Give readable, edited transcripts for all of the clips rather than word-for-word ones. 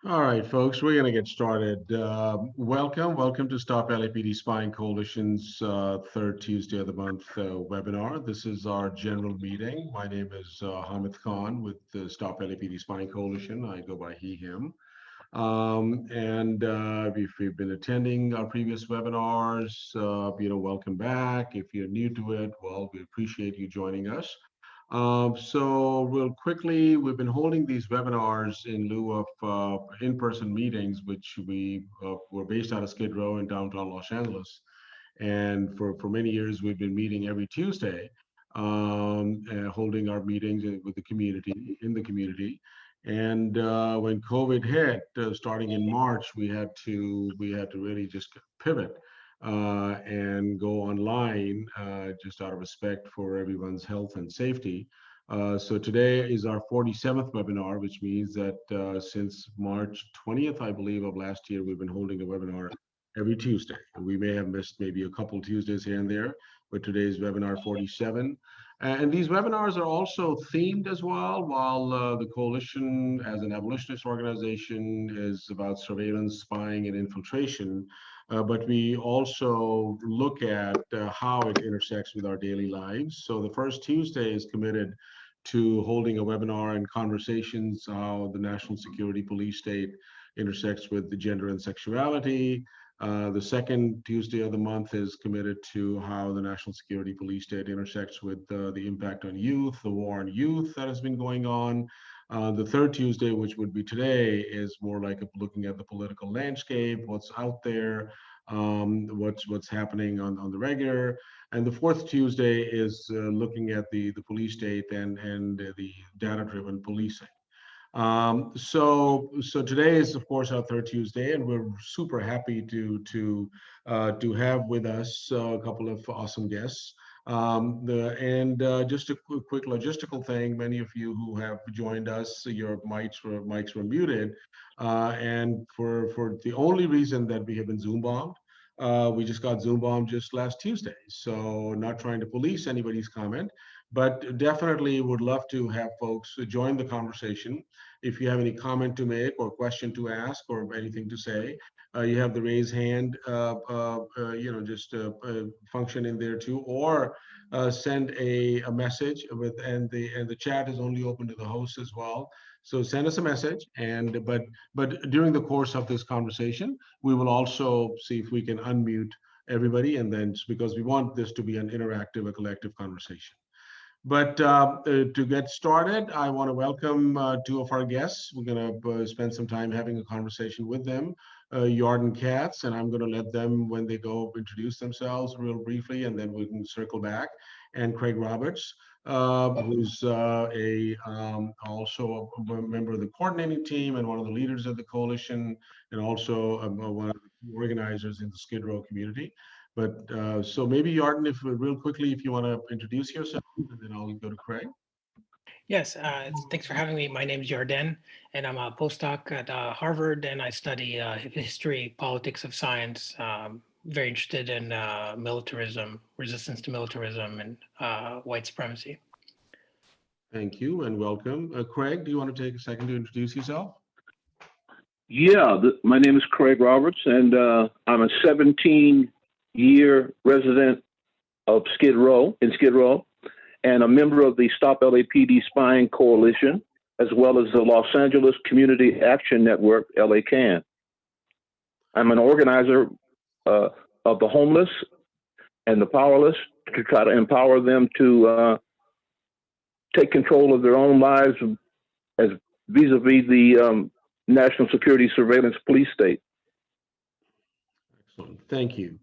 All right, folks, we're going to get started. Welcome to Stop LAPD Spying Coalition's third Tuesday of the month webinar. This is our general meeting. My name is Hamid Khan with the Stop LAPD Spying Coalition. I go by he, him. If you've been attending our previous webinars, welcome back. If you're new to it, well, we appreciate you joining us. So real quickly, we've been holding these webinars in lieu of in-person meetings, which we were based out of Skid Row in downtown Los Angeles. And for many years, we've been meeting every Tuesday, holding our meetings with the community, in the community. And when COVID hit, starting in March, we had to really just pivot and go online just out of respect for everyone's health and safety. So today is our 47th webinar, which means that since March 20th, I believe, of last year, we've been holding a webinar every Tuesday. We may have missed maybe a couple Tuesdays here and there, but today's webinar 47. And these webinars are also themed as well. While the coalition as an abolitionist organization is about surveillance, spying, and infiltration, but we also look at how it intersects with our daily lives. So the first Tuesday is committed to holding a webinar and conversations how the national security police state intersects with the gender and sexuality. The second Tuesday of the month is committed to how the national security police state intersects with the impact on youth, the war on youth that has been going on. The third Tuesday, which would be today, is more like looking at the political landscape, what's out there, what's happening on the regular. And the fourth Tuesday is looking at the police state and the data-driven policing. So today is, of course, our third Tuesday, and we're super happy to have with us a couple of awesome guests. Just a quick logistical thing: many of you who have joined us, your mics were muted, and for the only reason that we have been Zoom bombed. We just got Zoom bombed just last Tuesday. So not trying to police anybody's comment, but definitely would love to have folks join the conversation. If you have any comment to make or question to ask or anything to say, you have the raise hand, function in there too, or send a message and the chat is only open to the host as well. So send us a message, but during the course of this conversation, we will also see if we can unmute everybody, and then because we want this to be an interactive, a collective conversation. But to get started, I want to welcome two of our guests. We're going to spend some time having a conversation with them, Yarden Katz, and I'm going to let them, when they go, introduce themselves real briefly, and then we can circle back. And Craig Roberts, who's also a member of the coordinating team and one of the leaders of the coalition, and also one of the organizers in the Skid Row community. But so maybe Yarden, if real quickly, if you want to introduce yourself, and then I'll go to Craig. Yes, thanks for having me. My name is Yarden, and I'm a postdoc at Harvard, and I study history, politics of science. Very interested in militarism, resistance to militarism, and white supremacy. Thank you and welcome. Craig, do you want to take a second to introduce yourself? Yeah, my name is Craig Roberts, and I'm a 17-year resident of Skid Row, and a member of the Stop LAPD Spying Coalition, as well as the Los Angeles Community Action Network, LA CAN. I'm an organizer of the homeless and the powerless to try to empower them to take control of their own lives as vis-a-vis the national security surveillance police state. Excellent, thank you.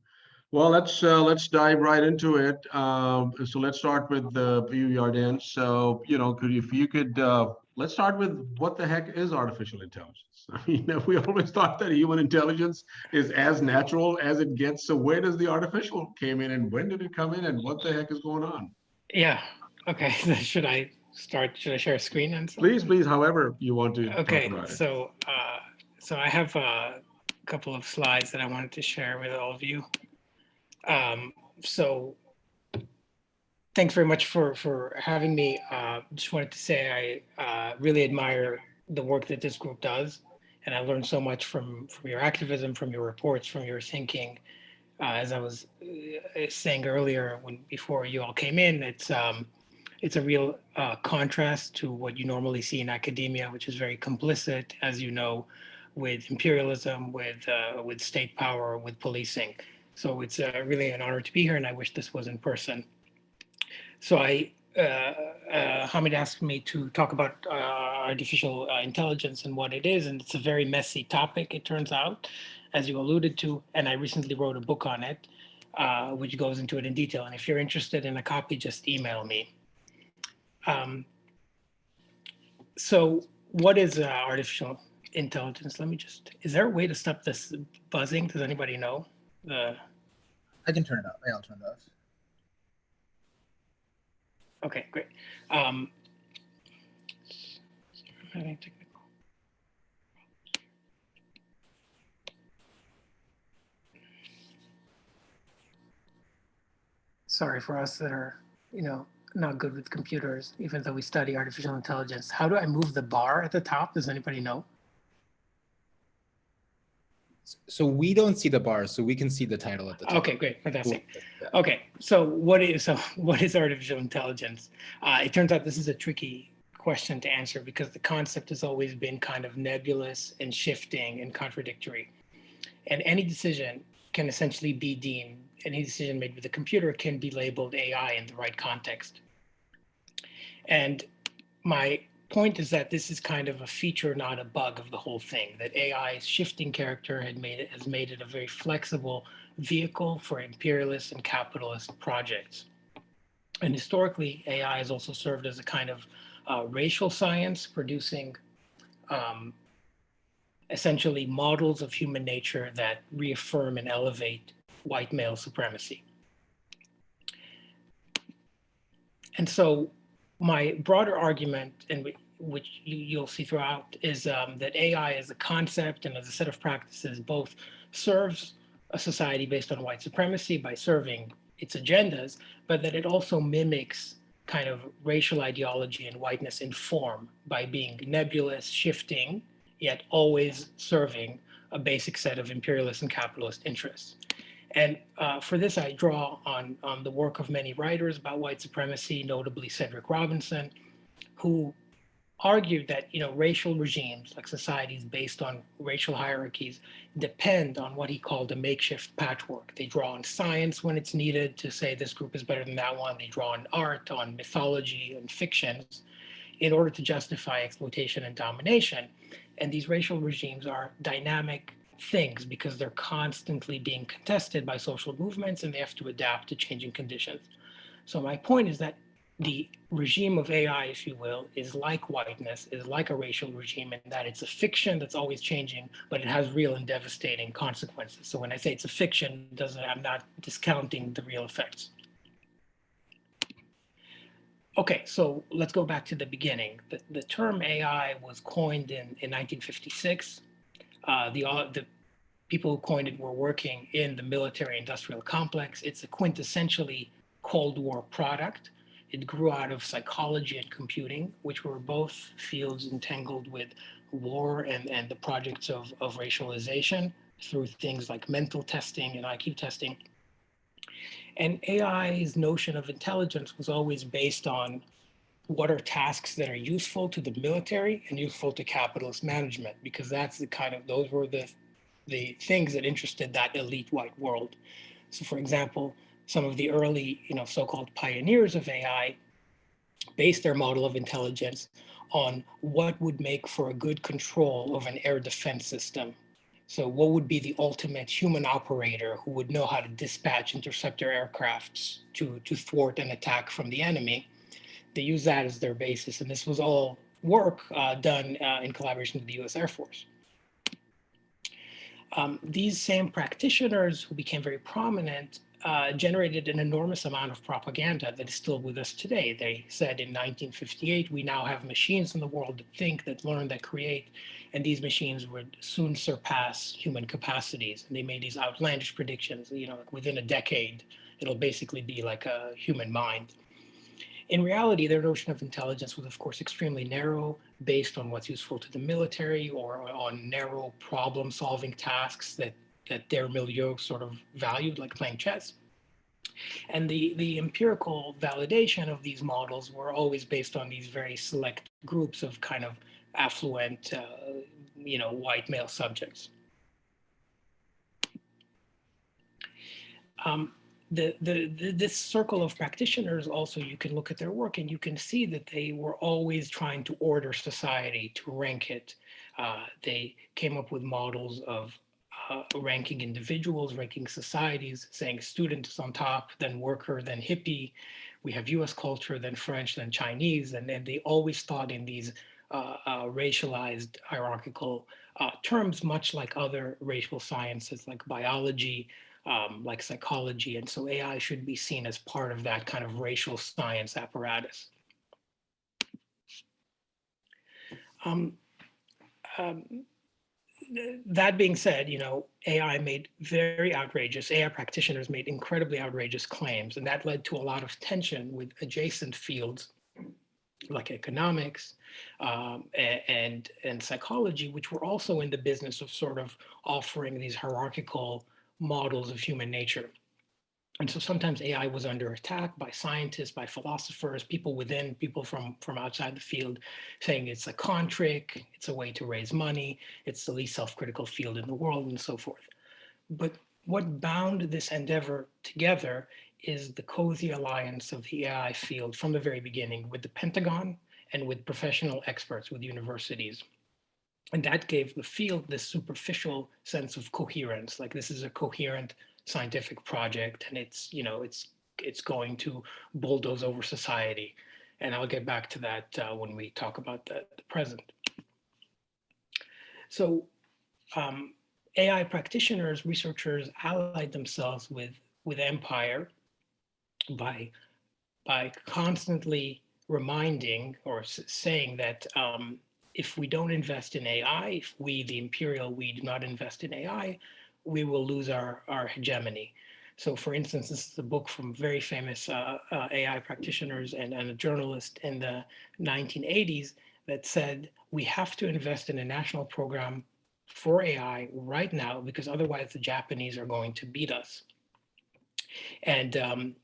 Well, let's dive right into it. So let's start with you, Yarden. So if you could let's start with what the heck is artificial intelligence? I mean, we always thought that human intelligence is as natural as it gets. So where does the artificial came in, and when did it come in, and what the heck is going on? Yeah. Okay. Should I start? Should I share a screen and stuff? Please, however you want to talk about it. So I have a couple of slides that I wanted to share with all of you. So thanks very much for having me. Just wanted to say I really admire the work that this group does. And I learned so much from your activism, from your reports, from your thinking. As I was saying earlier, when before you all came in, it's a real contrast to what you normally see in academia, which is very complicit, as you know, with imperialism, with state power, with policing. So it's really an honor to be here, and I wish this was in person. So Hamid asked me to talk about artificial intelligence and what it is, and it's a very messy topic, it turns out, as you alluded to, and I recently wrote a book on it, which goes into it in detail. And if you're interested in a copy, just email me. Um, so what is artificial intelligence? Let me just, is there a way to stop this buzzing? Does anybody know? I can turn it off. Yeah, I'll turn it off. Okay, great. I'm having technical. Sorry for us that are, not good with computers, even though we study artificial intelligence. How do I move the bar at the top? Does anybody know? So we don't see the bar, so we can see the title at the top. Okay, great, fantastic. Yeah. Okay, so what is artificial intelligence? It turns out this is a tricky question to answer because the concept has always been kind of nebulous and shifting and contradictory. And any decision can essentially be deemed, any decision made with a computer can be labeled AI in the right context. And my point is that this is kind of a feature, not a bug of the whole thing, that AI's shifting character has made it a very flexible vehicle for imperialist and capitalist projects. And historically, AI has also served as a kind of racial science, producing essentially models of human nature that reaffirm and elevate white male supremacy. And so my broader argument, and which you'll see throughout, is that AI as a concept and as a set of practices both serves a society based on white supremacy by serving its agendas, but that it also mimics kind of racial ideology and whiteness in form by being nebulous, shifting, yet always serving a basic set of imperialist and capitalist interests. And for this, I draw on the work of many writers about white supremacy, notably Cedric Robinson, who argued that racial regimes, like societies based on racial hierarchies, depend on what he called a makeshift patchwork. They draw on science when it's needed to say this group is better than that one. They draw on art, on mythology and fictions in order to justify exploitation and domination. And these racial regimes are dynamic things because they're constantly being contested by social movements and they have to adapt to changing conditions. So my point is that the regime of AI, if you will, is like whiteness, is like a racial regime in that it's a fiction that's always changing, but it has real and devastating consequences. So when I say it's a fiction, I'm not discounting the real effects. Okay, so let's go back to the beginning. The term AI was coined in 1956. The people who coined it were working in the military-industrial complex. It's a quintessentially Cold War product. It grew out of psychology and computing, which were both fields entangled with war and the projects of racialization through things like mental testing and IQ testing. And AI's notion of intelligence was always based on what are tasks that are useful to the military and useful to capitalist management, because that's those were the things that interested that elite white world. So for example, some of the early, so-called pioneers of AI based their model of intelligence on what would make for a good control of an air defense system. So what would be the ultimate human operator who would know how to dispatch interceptor aircrafts to thwart an attack from the enemy? They use that as their basis. And this was all work done in collaboration with the US Air Force. These same practitioners who became very prominent generated an enormous amount of propaganda that is still with us today. They said in 1958, we now have machines in the world that think, that learn, that create, and these machines would soon surpass human capacities. And they made these outlandish predictions, like within a decade, it'll basically be like a human mind. In reality, their notion of intelligence was, of course, extremely narrow, based on what's useful to the military or on narrow problem-solving tasks that their milieu sort of valued, like playing chess. And the empirical validation of these models were always based on these very select groups of kind of affluent, white male subjects. This circle of practitioners also, you can look at their work and you can see that they were always trying to order society, to rank it. They came up with models of ranking individuals, ranking societies, saying student is on top, then worker, then hippie. We have US culture, then French, then Chinese. And they always thought in these racialized hierarchical terms, much like other racial sciences like biology, like psychology. And so AI should be seen as part of that kind of racial science apparatus. That being said, AI practitioners made incredibly outrageous claims, and that led to a lot of tension with adjacent fields like economics and psychology, which were also in the business of sort of offering these hierarchical models of human nature. And so sometimes AI was under attack by scientists, by philosophers, people within, people from outside the field, saying it's a con trick, it's a way to raise money, it's the least self-critical field in the world, and so forth. But what bound this endeavor together is the cozy alliance of the AI field from the very beginning with the Pentagon and with professional experts, with universities. And that gave the field this superficial sense of coherence, like this is a coherent scientific project, and it's going to bulldoze over society. And I'll get back to that when we talk about the present. So AI practitioners, researchers allied themselves with empire by constantly reminding or saying that if we don't invest in AI, if we, the imperial, we do not invest in AI, we will lose our hegemony. So for instance, this is a book from very famous AI practitioners and a journalist in the 1980s that said, we have to invest in a national program for AI right now, because otherwise the Japanese are going to beat us. And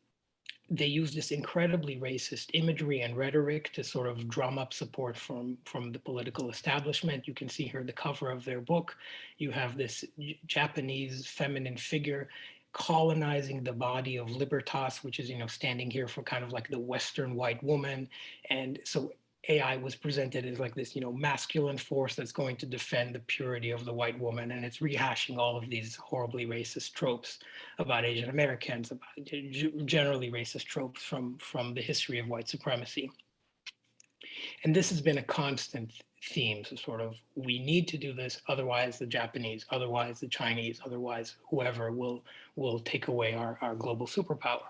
they use this incredibly racist imagery and rhetoric to sort of drum up support from the political establishment. You can see here the cover of their book. You have this Japanese feminine figure colonizing the body of Libertas, which is, standing here for kind of like the Western white woman. And so AI was presented as like this, masculine force that's going to defend the purity of the white woman. And it's rehashing all of these horribly racist tropes about Asian Americans, about generally racist tropes from the history of white supremacy. And this has been a constant theme. So sort of, we need to do this, otherwise the Japanese, otherwise the Chinese, otherwise whoever will take away our global superpower.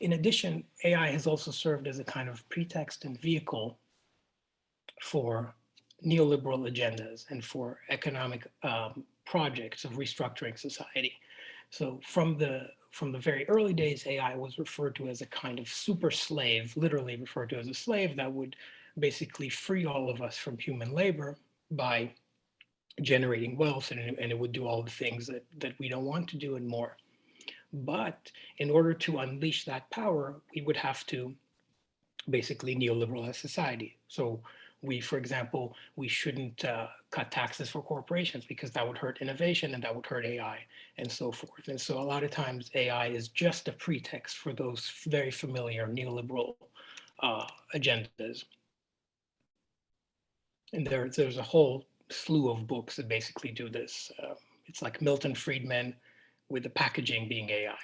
In addition, AI has also served as a kind of pretext and vehicle for neoliberal agendas and for economic projects of restructuring society. So from the very early days, AI was referred to as a kind of super slave, literally referred to as a slave that would basically free all of us from human labor by generating wealth, and it would do all the things that we don't want to do and more. But in order to unleash that power, we would have to basically neoliberalize society. So for example, we shouldn't cut taxes for corporations because that would hurt innovation and that would hurt AI and so forth. And so a lot of times AI is just a pretext for those very familiar neoliberal agendas. And there's a whole slew of books that basically do this. It's like Milton Friedman, with the packaging being AI.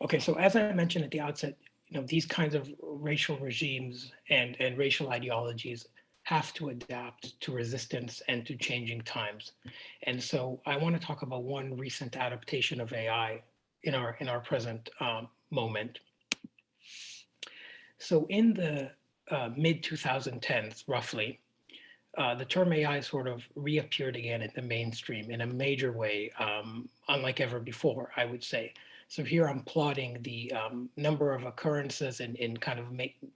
Okay, so as I mentioned at the outset, these kinds of racial regimes and racial ideologies have to adapt to resistance and to changing times. And so I want to talk about one recent adaptation of AI in our present moment. So in the mid 2010s, roughly, the term AI sort of reappeared again in the mainstream in a major way, unlike ever before, I would say. So here I'm plotting the number of occurrences in kind of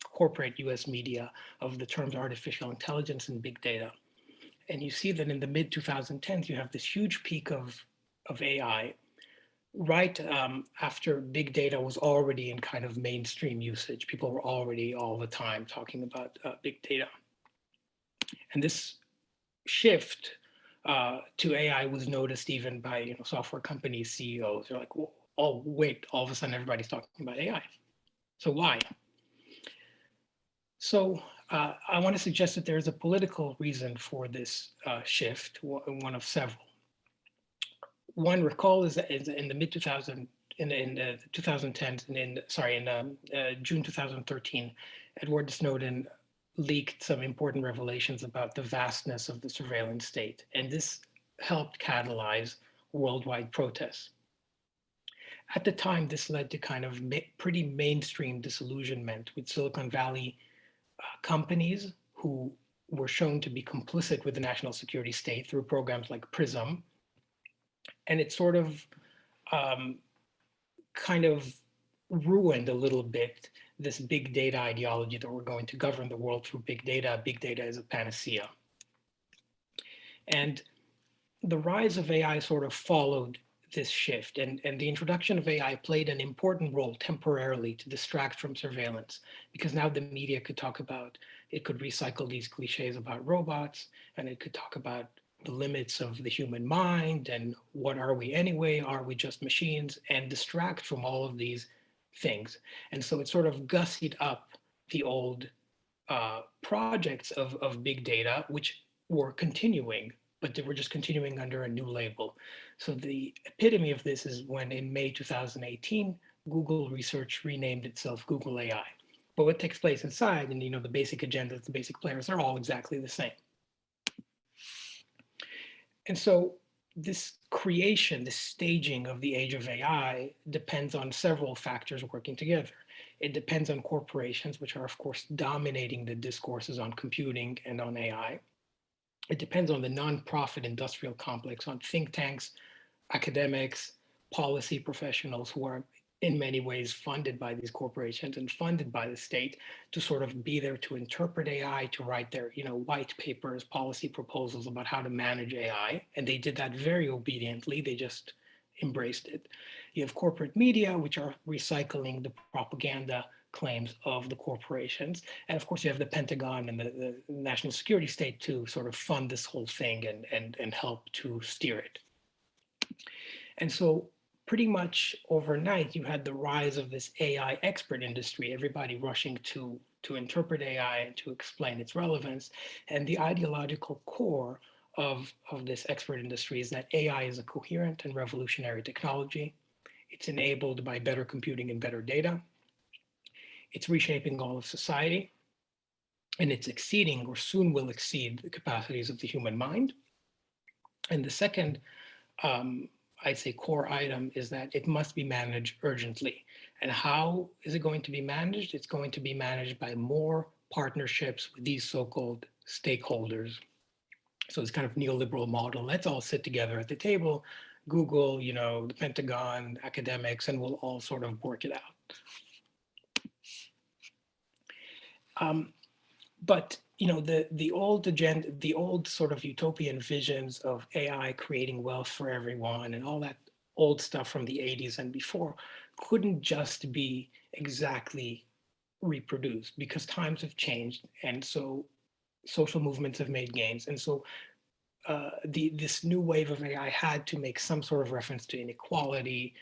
corporate US media of the terms artificial intelligence and big data. And you see that in the mid 2010s, you have this huge peak of AI right after big data was already in kind of mainstream usage. People were already all the time talking about big data. And this shift to AI was noticed even by software company CEOs. They're like, well, oh wait, all of a sudden everybody's talking about AI. So why? So I want to suggest that there is a political reason for this shift, one of several. One recall is in the mid 2000 in the 2010s and in June 2013, Edward Snowden leaked some important revelations about the vastness of the surveillance state, and this helped catalyze worldwide protests. At the time, this led to kind of pretty mainstream disillusionment with Silicon Valley companies who were shown to be complicit with the national security state through programs like PRISM. And it sort of kind of ruined a little bit this big data ideology that we're going to govern the world through big data. Big data is a panacea. And the rise of AI sort of followed this shift, and the introduction of AI played an important role temporarily to distract from surveillance, because now the media could talk about, it could recycle these cliches about robots, and it could talk about the limits of the human mind and what are we anyway, are we just machines, and distract from all of these things. And so it sort of gussied up the old projects of big data, which were continuing, but they were just continuing under a new label. So the epitome of this is when in May 2018, Google Research renamed itself Google AI. But what takes place inside, and the basic agendas, the basic players are all exactly the same. And so this creation, this staging of the age of AI depends on several factors working together. It depends on corporations, which are of course dominating the discourses on computing and on AI. It depends on the nonprofit industrial complex, on think tanks, academics, policy professionals who are in many ways funded by these corporations and funded by the state to sort of be there to interpret AI, to write their white papers, policy proposals about how to manage AI. And they did that very obediently. They just embraced it. You have corporate media, which are recycling the propaganda claims of the corporations. And of course, you have the Pentagon and the national security state to sort of fund this whole thing and help to steer it. And so pretty much overnight, you had the rise of this AI expert industry, everybody rushing to interpret AI and to explain its relevance. And the ideological core of this expert industry is that AI is a coherent and revolutionary technology. It's enabled by better computing and better data. It's reshaping all of society, and it's exceeding or soon will exceed the capacities of the human mind. And the second, I'd say, core item is that it must be managed urgently. And how is it going to be managed? It's going to be managed by more partnerships with these so-called stakeholders. So this kind of neoliberal model, let's all sit together at the table, Google, the Pentagon, academics, and we'll all sort of work it out. But the old agenda, the old sort of utopian visions of AI creating wealth for everyone and all that old stuff from the 80s and before couldn't just be exactly reproduced, because times have changed, and so social movements have made gains, and so this new wave of AI had to make some sort of reference to inequality,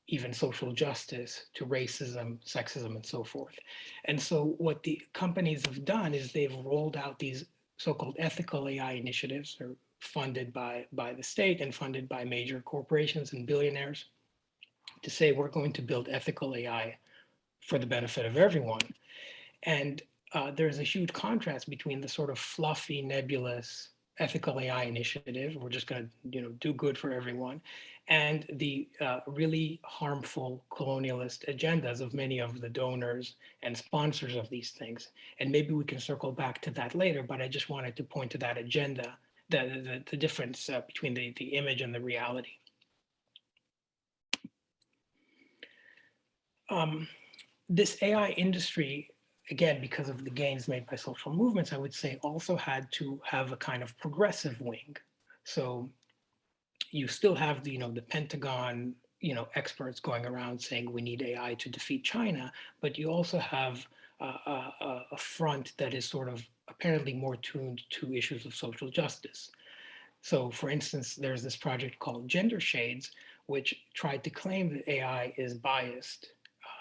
even social justice, to racism, sexism, and so forth. And so what the companies have done is they've rolled out these so-called ethical AI initiatives, or funded by the state and funded by major corporations and billionaires, to say we're going to build ethical AI for the benefit of everyone. And there's a huge contrast between the sort of fluffy, nebulous ethical AI initiative, we're just going to do good for everyone, and the really harmful colonialist agendas of many of the donors and sponsors of these things. And maybe we can circle back to that later, but I just wanted to point to that agenda, the difference between the image and the reality. This AI industry, again, because of the gains made by social movements, I would say also had to have a kind of progressive wing. So you still have the, the Pentagon, experts going around saying we need AI to defeat China, but you also have a front that is sort of apparently more tuned to issues of social justice. So for instance, there's this project called Gender Shades, which tried to claim that AI is biased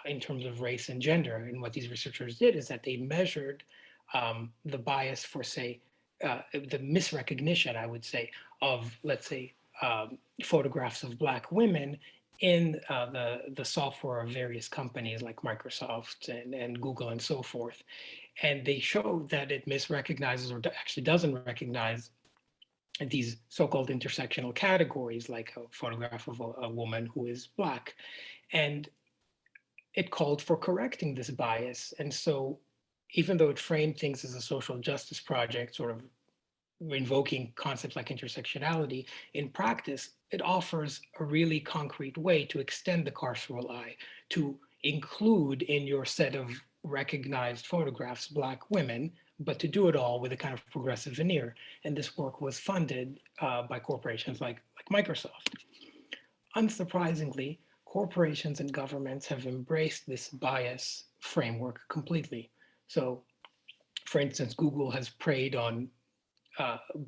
in terms of race and gender. And what these researchers did is that they measured the bias for, say, the misrecognition, I would say, of, let's say, photographs of Black women in the software of various companies like Microsoft and Google and so forth. And they show that it misrecognizes or actually doesn't recognize these so-called intersectional categories, like a photograph of a woman who is Black. And it called for correcting this bias. And so even though it framed things as a social justice project, sort of invoking concepts like intersectionality, in practice, it offers a really concrete way to extend the carceral eye, to include in your set of recognized photographs Black women, but to do it all with a kind of progressive veneer. And this work was funded by corporations like Microsoft. Unsurprisingly, corporations and governments have embraced this bias framework completely. So, for instance, Google has preyed on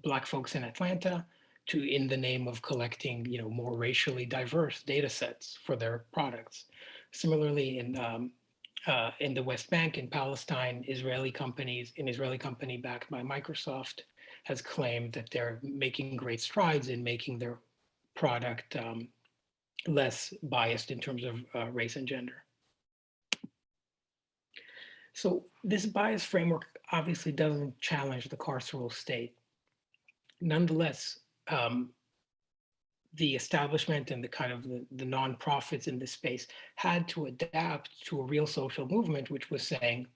Black folks in Atlanta in the name of collecting, more racially diverse data sets for their products. Similarly, in the West Bank, in Palestine, an Israeli company backed by Microsoft has claimed that they're making great strides in making their product less biased in terms of race and gender. So this bias framework obviously doesn't challenge the carceral state. Nonetheless, the establishment and the kind of the nonprofits in this space had to adapt to a real social movement, which was saying,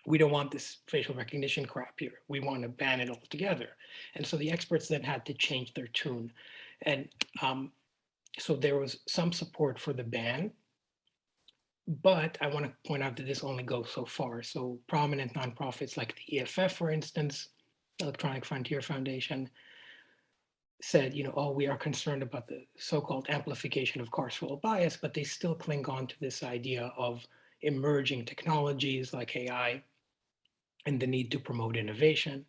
we don't want this facial recognition crap here. We want to ban it altogether. And so the experts then had to change their tune. And so there was some support for the ban, but I want to point out that this only goes so far. So prominent nonprofits like the EFF, for instance, Electronic Frontier Foundation, said, oh, we are concerned about the so-called amplification of carceral bias, but they still cling on to this idea of emerging technologies like AI and the need to promote innovation.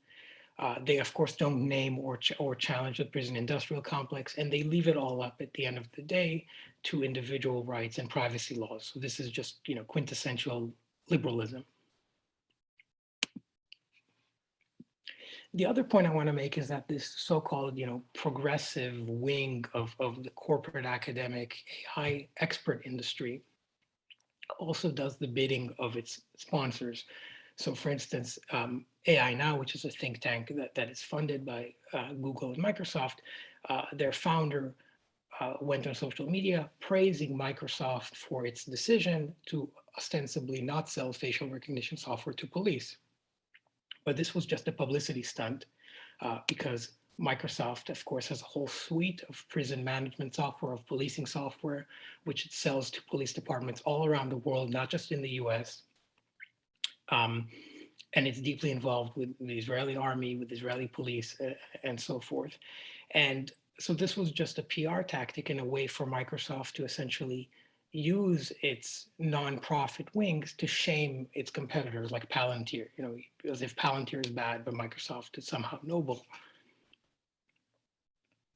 They, of course, don't name or challenge the prison industrial complex, and they leave it all up at the end of the day to individual rights and privacy laws. So this is just, quintessential liberalism. The other point I want to make is that this so-called, progressive wing of the corporate academic AI expert industry also does the bidding of its sponsors. So for instance, AI Now, which is a think tank that is funded by Google and Microsoft, their founder went on social media praising Microsoft for its decision to ostensibly not sell facial recognition software to police. But this was just a publicity stunt because Microsoft, of course, has a whole suite of prison management software, of policing software, which it sells to police departments all around the world, not just in the US. And it's deeply involved with the Israeli army, with Israeli police, and so forth. And so this was just a PR tactic in a way for Microsoft to essentially use its nonprofit wings to shame its competitors like Palantir, as if Palantir is bad, but Microsoft is somehow noble.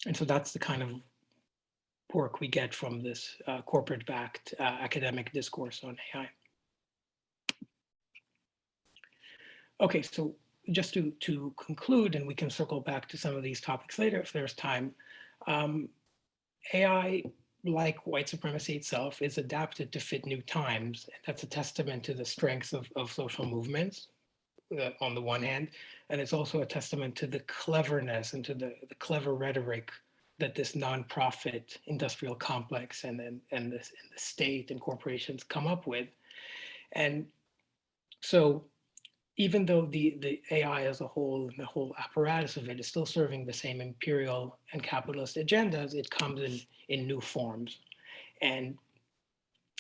And so that's the kind of work we get from this corporate-backed academic discourse on AI. Okay, so just to conclude, and we can circle back to some of these topics later if there's time, AI, like white supremacy itself, is adapted to fit new times. That's a testament to the strengths of social movements on the one hand, and it's also a testament to the cleverness and to the clever rhetoric that this nonprofit industrial complex and the state and corporations come up with. And so even though the AI as a whole, the whole apparatus of it is still serving the same imperial and capitalist agendas, it comes in new forms. And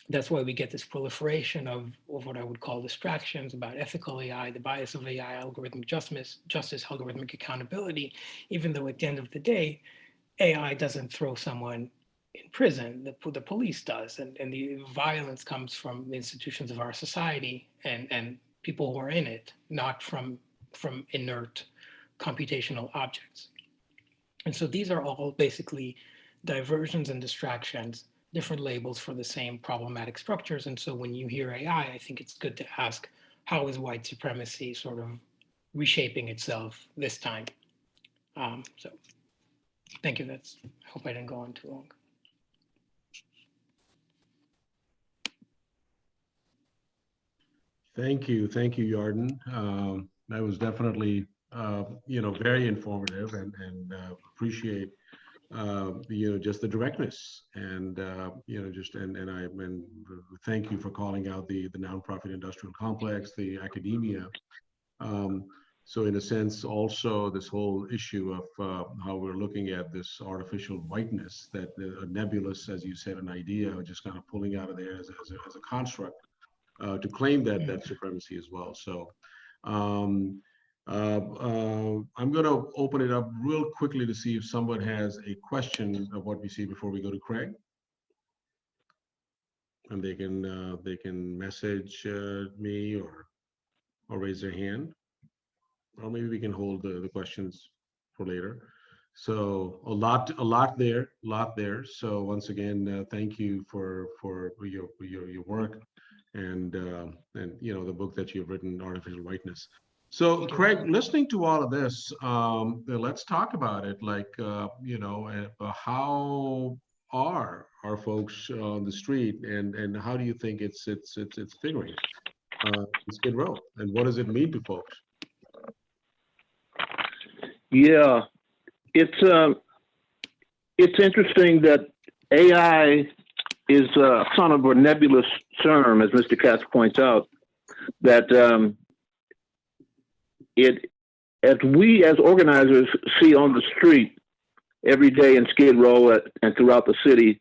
That's why we get this proliferation of what I would call distractions about ethical AI, the bias of AI, algorithmic justice, algorithmic accountability, even though at the end of the day, AI doesn't throw someone in prison, the police does. And the violence comes from the institutions of our society and people who are in it, not from inert computational objects. And so these are all basically diversions and distractions, different labels for the same problematic structures. And so when you hear AI, I think it's good to ask, how is white supremacy sort of reshaping itself this time? So thank you. I hope I didn't go on too long. Thank you, Yarden. That was definitely very informative, and appreciate just the directness, and thank you for calling out the nonprofit industrial complex, the academia. So in a sense, also this whole issue of how we're looking at this artificial whiteness, that a nebulous, as you said, an idea, just kind of pulling out of there as a construct to claim that supremacy as well. So I'm going to open it up real quickly to see if someone has a question of what we see before we go to Craig, and they can message me or raise their hand, or maybe we can hold the questions for later. So a lot there. So once again, thank you for your work, and the book that you've written, Artificial Whiteness. So Craig, listening to all of this, let's talk about it. Like how are our folks on the street, and how do you think it's figuring in Skid Row, and what does it mean to folks? Yeah, it's interesting that AI is kind of a nebulous term, as Mr. Katz points out, that as we as organizers see on the street every day in Skid Row and throughout the city,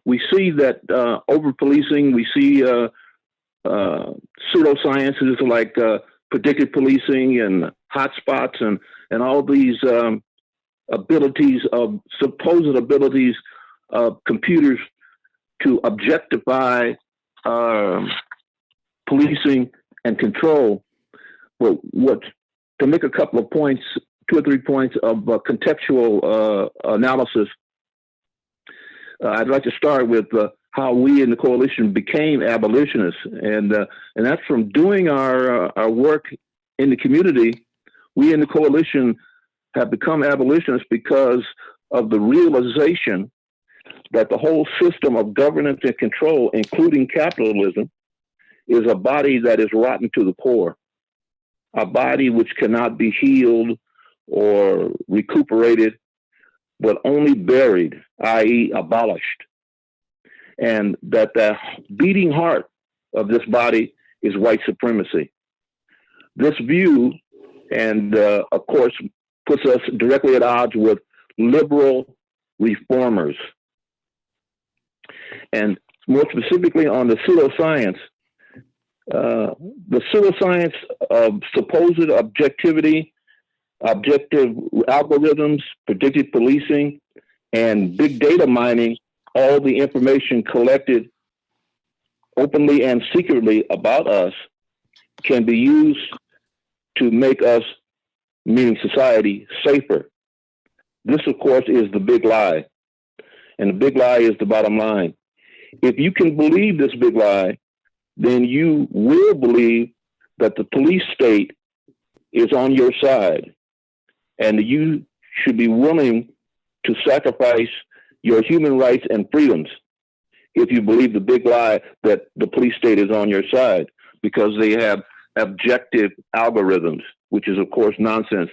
we see that over-policing, we see pseudosciences like predictive policing and hotspots and all these supposed abilities of computers to objectify policing and control. But to make a couple of points, 2 or 3 points of contextual analysis, I'd like to start with how we in the coalition became abolitionists, and that's from doing our work in the community. We in the coalition have become abolitionists because of the realization that the whole system of governance and control, including capitalism, is a body that is rotten to the core, a body which cannot be healed or recuperated, but only buried, i.e. abolished. And that the beating heart of this body is white supremacy. This view, and of course, puts us directly at odds with liberal reformers. And more specifically on the pseudoscience of supposed objectivity, objective algorithms, predictive policing, and big data mining, all the information collected openly and secretly about us can be used to make us, meaning society, safer. This, of course, is the big lie. And the big lie is the bottom line. If you can believe this big lie, then you will believe that the police state is on your side, and you should be willing to sacrifice your human rights and freedoms if you believe the big lie that the police state is on your side, because they have objective algorithms, which is, of course, nonsense.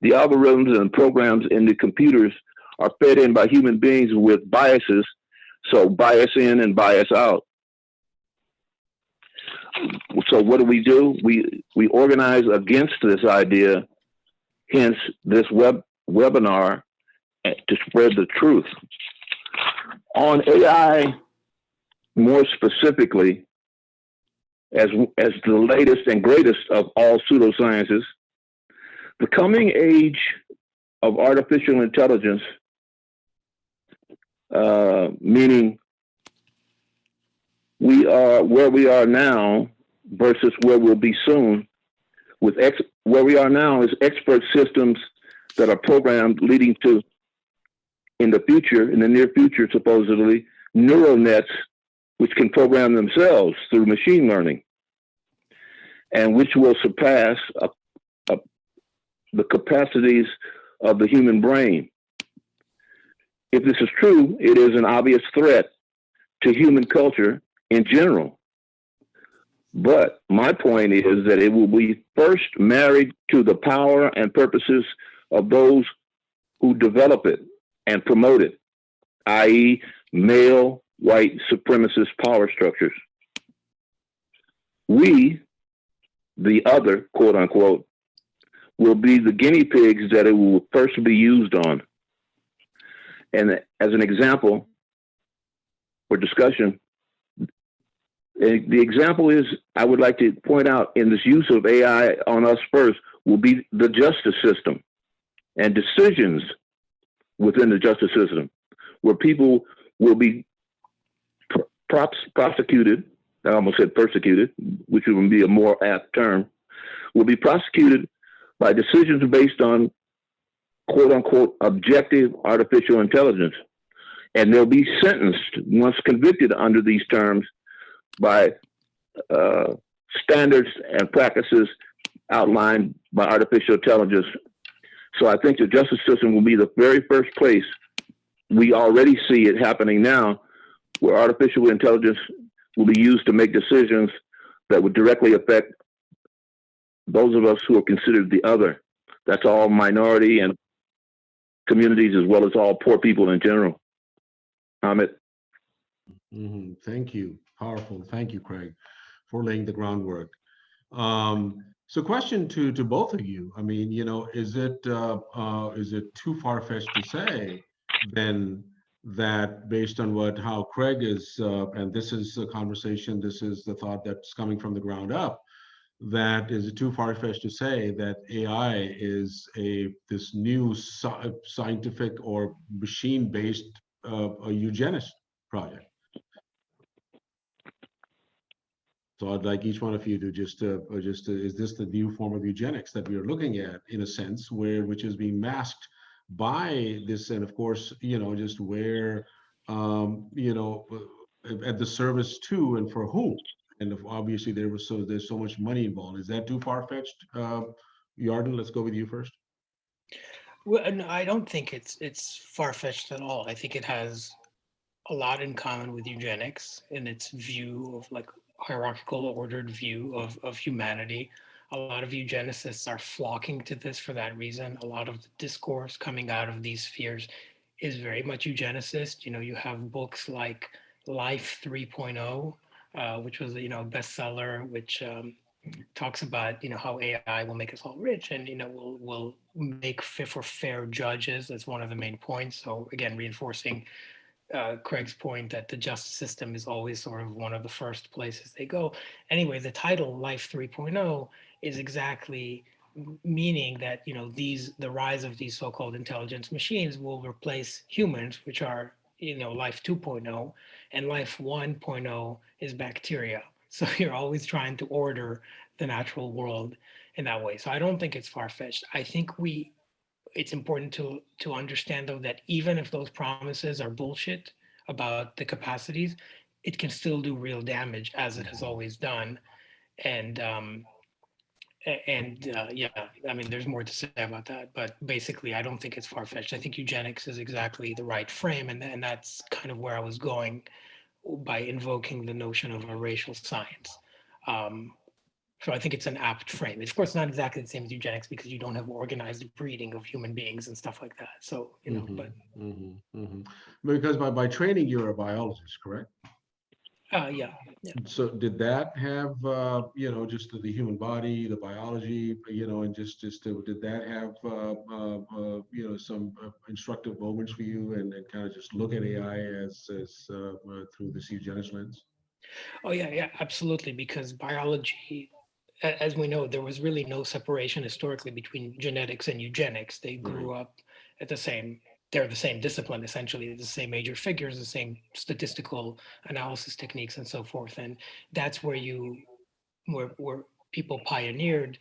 The algorithms and programs in the computers are fed in by human beings with biases, so bias in and bias out. So what do? We organize against this idea, hence this webinar, to spread the truth. On AI, more specifically, as the latest and greatest of all pseudosciences, the coming age of artificial intelligence, meaning we are where we are now versus where we'll be soon. Where we are now is expert systems that are programmed, leading to, in the near future, supposedly, neural nets, which can program themselves through machine learning, and which will surpass the capacities of the human brain. If this is true, it is an obvious threat to human culture in general. But my point is that it will be first married to the power and purposes of those who develop it and promote it, i.e., male white supremacist power structures. We, the other, quote unquote, will be the guinea pigs that it will first be used on. And as an example for discussion, the example is, I would like to point out, in this use of AI on us first, will be the justice system and decisions within the justice system, where people will be prosecuted. I almost said persecuted, which would be a more apt term, will be prosecuted by decisions based on, quote unquote, objective artificial intelligence. And they'll be sentenced, once convicted under these terms, by standards and practices outlined by artificial intelligence. So I think the justice system will be the very first place. We already see it happening now, where artificial intelligence will be used to make decisions that would directly affect those of us who are considered the other. That's all minority and communities, as well as all poor people in general. Ahmed. Thank you. Powerful. Thank you, Craig, for laying the groundwork. So question to both of you. I mean, is it too far-fetched to say then that, based on how Craig is, and this is a conversation, this is the thought that's coming from the ground up, that is it too far-fetched to say that AI is this new scientific or machine-based eugenist project? So I'd like each one of you to just is this the new form of eugenics that we are looking at, in a sense, which is being masked by this, and of course, just where, at the service to and for whom, and obviously there's so much money involved. Is that too far-fetched? Yarden, let's go with you first. Well, no, I don't think it's far-fetched at all. I think it has a lot in common with eugenics in its view of, like, hierarchical ordered view of humanity. A lot of eugenicists are flocking to this for that reason. A lot of the discourse coming out of these spheres is very much eugenicist. You have books like Life 3.0, which was a bestseller, which talks about how AI will make us all rich, and will make fit for fair judges. That's one of the main points. So again, reinforcing Craig's point that the justice system is always sort of one of the first places they go. Anyway, the title Life 3.0 is exactly meaning that the rise of these so-called intelligence machines will replace humans, which are Life 2.0, and Life 1.0 is bacteria. So you're always trying to order the natural world in that way. So I don't think it's far-fetched. I think it's important to understand, though, that even if those promises are bullshit about the capacities, it can still do real damage, as it has always done. And yeah, I mean, there's more to say about that, but basically, I don't think it's far-fetched. I think eugenics is exactly the right frame, and that's kind of where I was going by invoking the notion of a racial science. So I think it's an apt frame. It's, of course, not exactly the same as eugenics, because you don't have organized breeding of human beings and stuff like that. So, but. Because by training, you're a biologist, correct? Yeah. So did that have, just the human body, the biology, and did that have, some instructive moments for you, and kind of just look at AI as through this eugenist lens? Oh yeah, absolutely. Because biology, as we know, there was really no separation historically between genetics and eugenics. They Right. grew up at the same. They're the same discipline, essentially, the same major figures, the same statistical analysis techniques, and so forth. And that's where people pioneered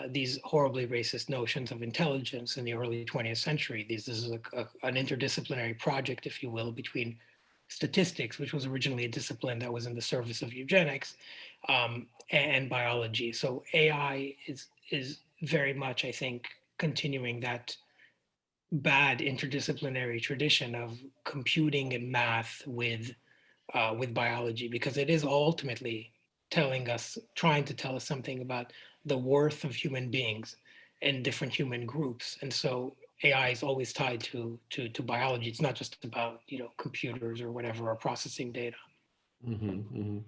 these horribly racist notions of intelligence in the early 20th century. This is an interdisciplinary project, if you will, between statistics, which was originally a discipline that was in the service of eugenics, and biology. So AI is very much, I think, continuing that bad interdisciplinary tradition of computing and math with biology, because it is ultimately trying to tell us something about the worth of human beings and different human groups. And so AI is always tied to biology. It's not just about, computers or whatever, or processing data. Hmm.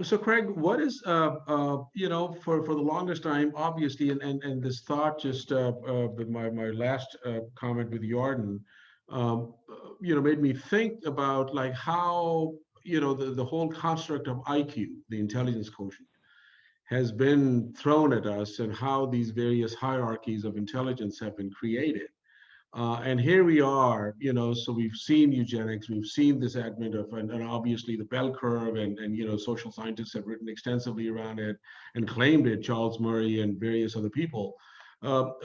So Craig, what is for the longest time, obviously, and this thought just with my last comment with Yarden, made me think about like how the whole construct of IQ, the intelligence quotient, has been thrown at us, and how these various hierarchies of intelligence have been created. And here we are, so we've seen eugenics, we've seen this advent of, and obviously the bell curve, and social scientists have written extensively around it and claimed it, Charles Murray and various other people.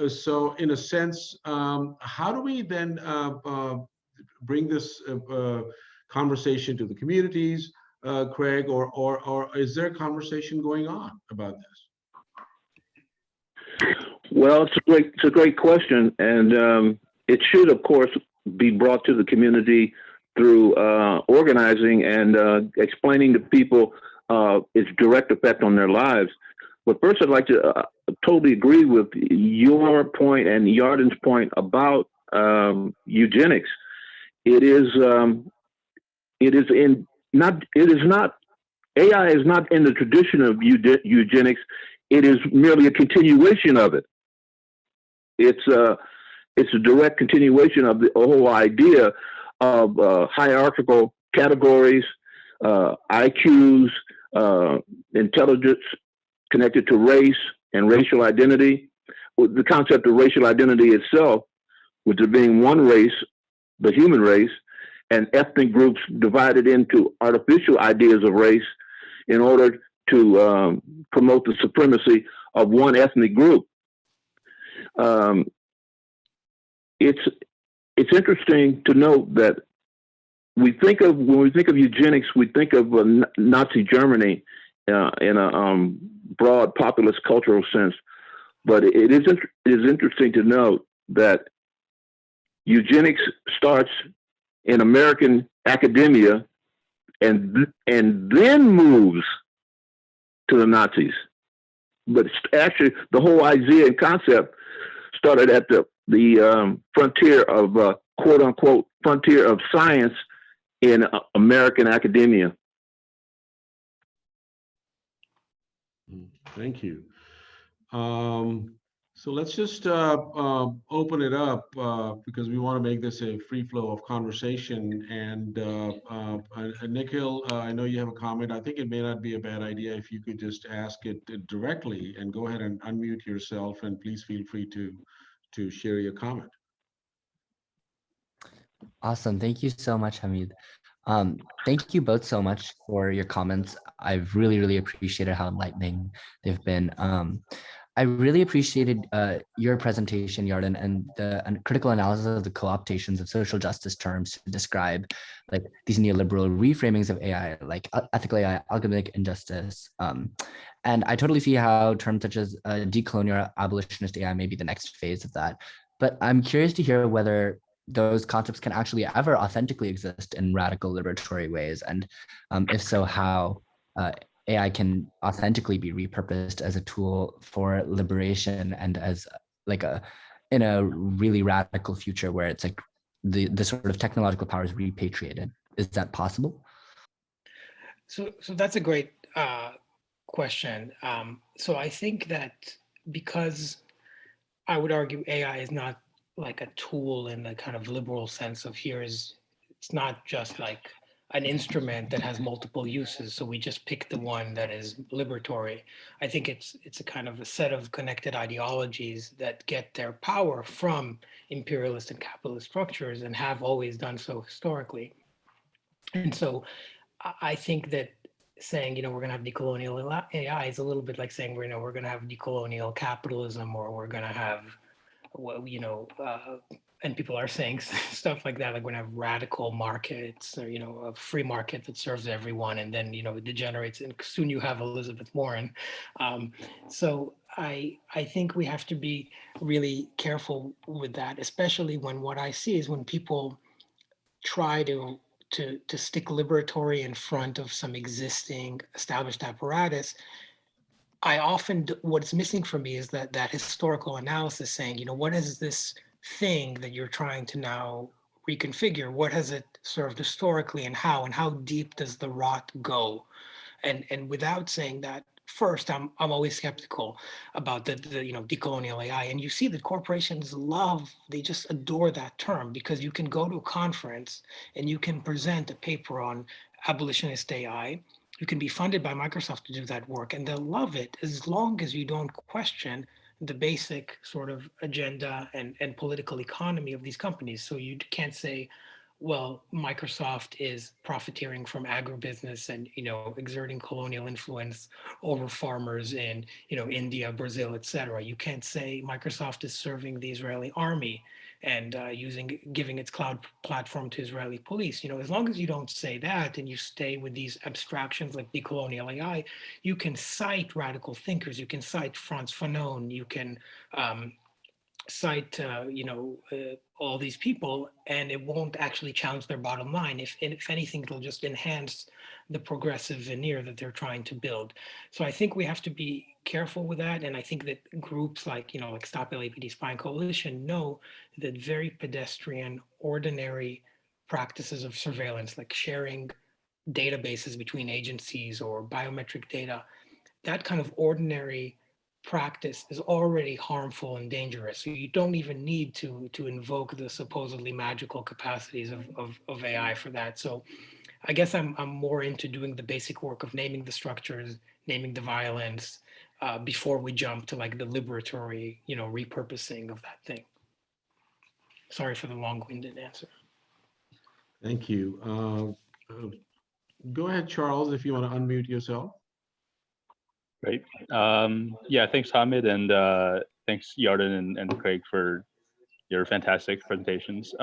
So in a sense, how do we then bring this conversation to the communities, Craig, or is there a conversation going on about this? Well, it's a great question, and it should, of course, be brought to the community through organizing and explaining to people its direct effect on their lives. But first, I'd like to totally agree with your point and Yarden's point about eugenics. It is it is in not it is not AI is not in the tradition of eugenics. It is merely a continuation of it. It's a direct continuation of the whole idea of hierarchical categories, IQs, intelligence connected to race and racial identity. The concept of racial identity itself, with there being one race, the human race, and ethnic groups divided into artificial ideas of race in order to promote the supremacy of one ethnic group. Um, it's interesting to note that when we think of eugenics, we think of Nazi Germany in a broad populist cultural sense. But it is interesting to note that eugenics starts in American academia and then moves to the Nazis. But actually, the whole idea and concept started at the frontier of quote unquote frontier of science in American academia. Thank you. So let's just open it up because we want to make this a free flow of conversation. And Nikhil, I know you have a comment. I think it may not be a bad idea if you could just ask it directly, and go ahead and unmute yourself, and please feel free to share your comment. Awesome. Thank you so much, Hamid. Thank you both so much for your comments. I've really appreciated how enlightening they've been. I really appreciated your presentation, Yarden, and the critical analysis of the co-optations of social justice terms to describe like these neoliberal reframings of AI, like ethical AI, algorithmic injustice. And I totally see how terms such as decolonial abolitionist AI may be the next phase of that. But I'm curious to hear whether those concepts can actually ever authentically exist in radical liberatory ways, and if so, how AI can authentically be repurposed as a tool for liberation, and as like in a really radical future where it's like the sort of technological power is repatriated. Is that possible? So that's a great question. So I think that because I would argue AI is not like a tool in the kind of liberal sense of it's not just like an instrument that has multiple uses, so we just pick the one that is liberatory. I think it's a kind of a set of connected ideologies that get their power from imperialist and capitalist structures and have always done so historically. And so I think that saying, we're going to have decolonial AI is a little bit like saying, we're going to have decolonial capitalism, or we're going to have, and people are saying stuff like that, like we're going to have radical markets, or, a free market that serves everyone. And then, it degenerates, and soon you have Elizabeth Warren. So I think we have to be really careful with that, especially when what I see is when people try to stick liberatory in front of some existing established apparatus. I often, what's missing for me is that historical analysis saying, what is this thing that you're trying to now reconfigure? What has it served historically, and how deep does the rot go? And without saying that first, I'm always skeptical about the decolonial AI. And you see that corporations they just adore that term, because you can go to a conference and you can present a paper on abolitionist AI. You can be funded by Microsoft to do that work, and they'll love it as long as you don't question the basic sort of agenda and political economy of these companies. So you can't say, well, Microsoft is profiteering from agribusiness and, exerting colonial influence over farmers in, India, Brazil, et cetera. You can't say Microsoft is serving the Israeli army and giving its cloud platform to Israeli police. As long as you don't say that and you stay with these abstractions like decolonial AI, you can cite radical thinkers, you can cite Frantz Fanon, you can cite all these people, and it won't actually challenge their bottom line. If anything, it'll just enhance the progressive veneer that they're trying to build. So I think we have to be careful with that, and I think that groups like like Stop LAPD Spying Coalition know that very pedestrian, ordinary practices of surveillance, like sharing databases between agencies or biometric data, that kind of ordinary practice is already harmful and dangerous. So you don't even need to invoke the supposedly magical capacities of AI for that. So I guess I'm more into doing the basic work of naming the structures, naming the violence, before we jump to like the liberatory, repurposing of that thing. Sorry for the long-winded answer. Thank you. Go ahead, Charles, if you want to unmute yourself. Great. Yeah, thanks, Hamid, and thanks, Yarden and Craig, for your fantastic presentations.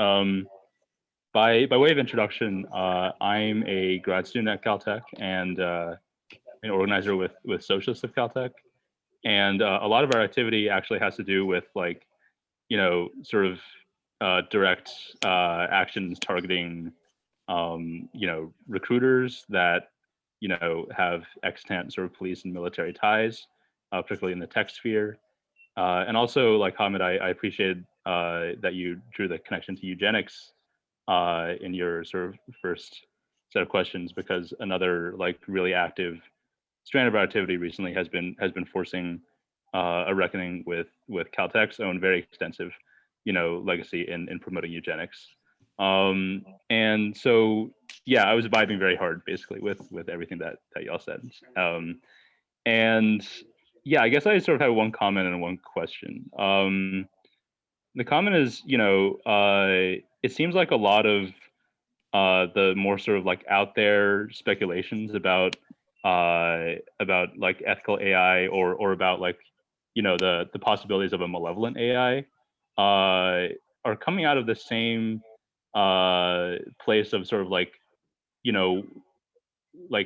By way of introduction, I'm a grad student at Caltech and an organizer with Socialists of Caltech. And a lot of our activity actually has to do with like, sort of direct actions targeting, recruiters that have extant sort of police and military ties, particularly in the tech sphere. And also, like Hamid, I appreciated that you drew the connection to eugenics in your sort of first set of questions, because another like really active strand of our activity recently has been forcing a reckoning with Caltech's own very extensive, legacy in promoting eugenics. And so, yeah, I was vibing very hard basically with everything that y'all said. And yeah, I guess I sort of have one comment and one question. The comment is, it seems like a lot of the more sort of like out there speculations about like ethical AI or about like, the possibilities of a malevolent AI are coming out of the same place of sort of like,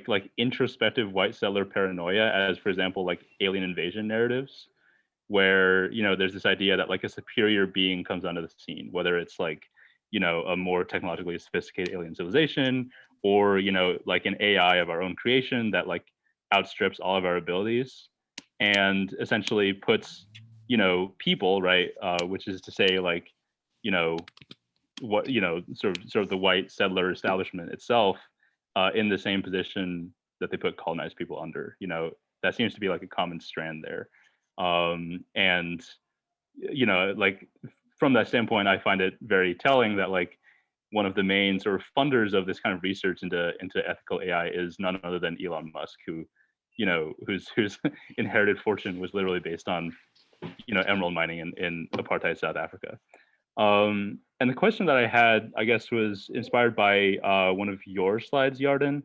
like introspective white settler paranoia, as for example, like alien invasion narratives, where there's this idea that like a superior being comes onto the scene, whether it's like a more technologically sophisticated alien civilization, or like an AI of our own creation that like outstrips all of our abilities, and essentially puts people, right, which is to say like what sort of the white settler establishment itself, in the same position that they put colonized people under. That seems to be like a common strand there. And like from that standpoint, I find it very telling that like one of the main sort of funders of this kind of research into ethical AI is none other than Elon Musk, who, whose inherited fortune was literally based on, emerald mining in apartheid South Africa. And the question that I had, I guess, was inspired by one of your slides, Yarden,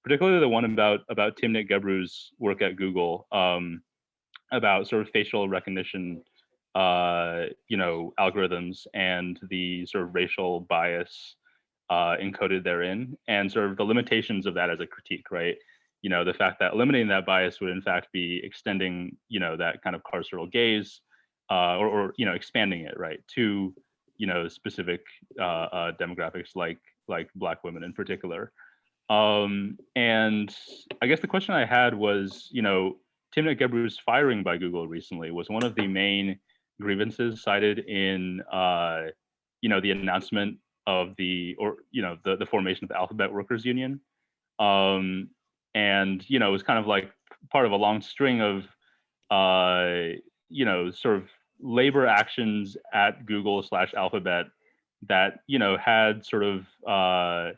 particularly the one about Timnit Gebru's work at Google, about sort of facial recognition, algorithms and the sort of racial bias encoded therein, and sort of the limitations of that as a critique, right? The fact that eliminating that bias would in fact be extending, that kind of carceral gaze, or expanding it, right, to specific demographics like Black women in particular. And I guess the question I had was, Timnit Gebru's firing by Google recently was one of the main grievances cited in, the announcement of the formation of the Alphabet Workers Union. And, it was kind of like part of a long string of, sort of labor actions at Google/Alphabet that, had sort of, an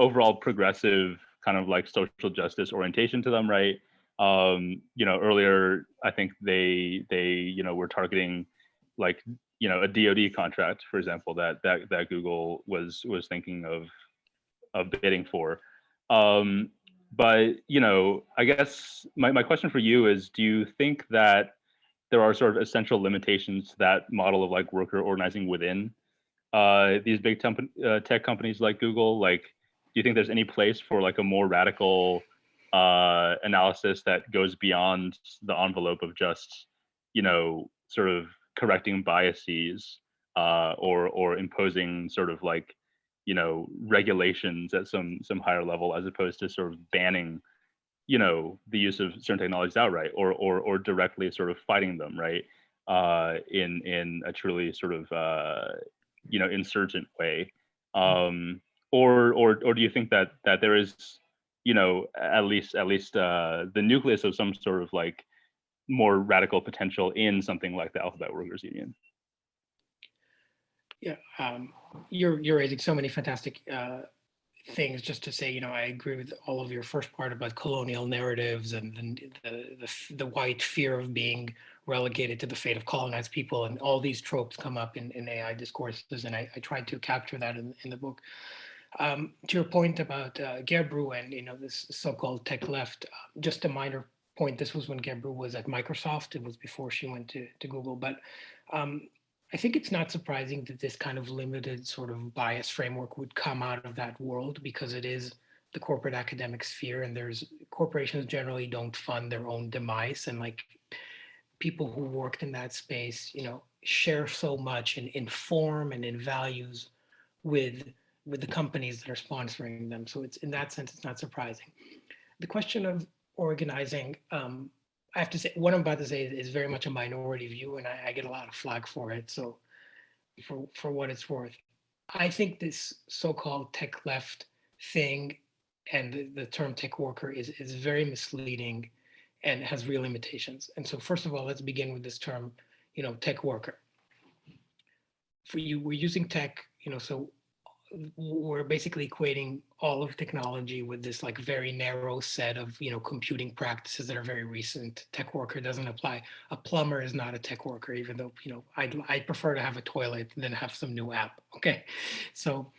overall progressive kind of like social justice orientation to them, right? Earlier, I think they were targeting like, a DoD contract, for example, that Google was thinking of bidding for. But, I guess my question for you is, do you think that there are sort of essential limitations to that model of like worker organizing within these big tech companies like Google? Like, do you think there's any place for like a more radical analysis that goes beyond the envelope of just, sort of correcting biases or imposing sort of like, regulations at some higher level, as opposed to sort of banning, the use of certain technologies outright, or directly sort of fighting them, right, in a truly sort of insurgent way, or do you think that there is, at least the nucleus of some sort of like more radical potential in something like the Alphabet Workers Union? Yeah, you're raising so many fantastic things. Just to say, I agree with all of your first part about colonial narratives and the white fear of being relegated to the fate of colonized people, and all these tropes come up in AI discourses, and I tried to capture that in the book. To your point about Gebru and this so-called tech left, just a minor point. This was when Gebru was at Microsoft. It was before she went to Google, but I think it's not surprising that this kind of limited sort of bias framework would come out of that world, because it is the corporate academic sphere, and corporations generally don't fund their own demise, and like people who worked in that space, share so much in form and in values with the companies that are sponsoring them. So it's, in that sense, it's not surprising. The question of organizing, I have to say, what I'm about to say is very much a minority view, and I get a lot of flack for it. So for what it's worth, I think this so-called tech left thing and the term tech worker is very misleading and has real limitations. And so first of all, let's begin with this term, tech worker. For you, we're using tech, so we're basically equating all of technology with this like very narrow set of computing practices that are very recent. Tech worker doesn't apply. A plumber is not a tech worker, even though I'd prefer to have a toilet than have some new app. Okay, so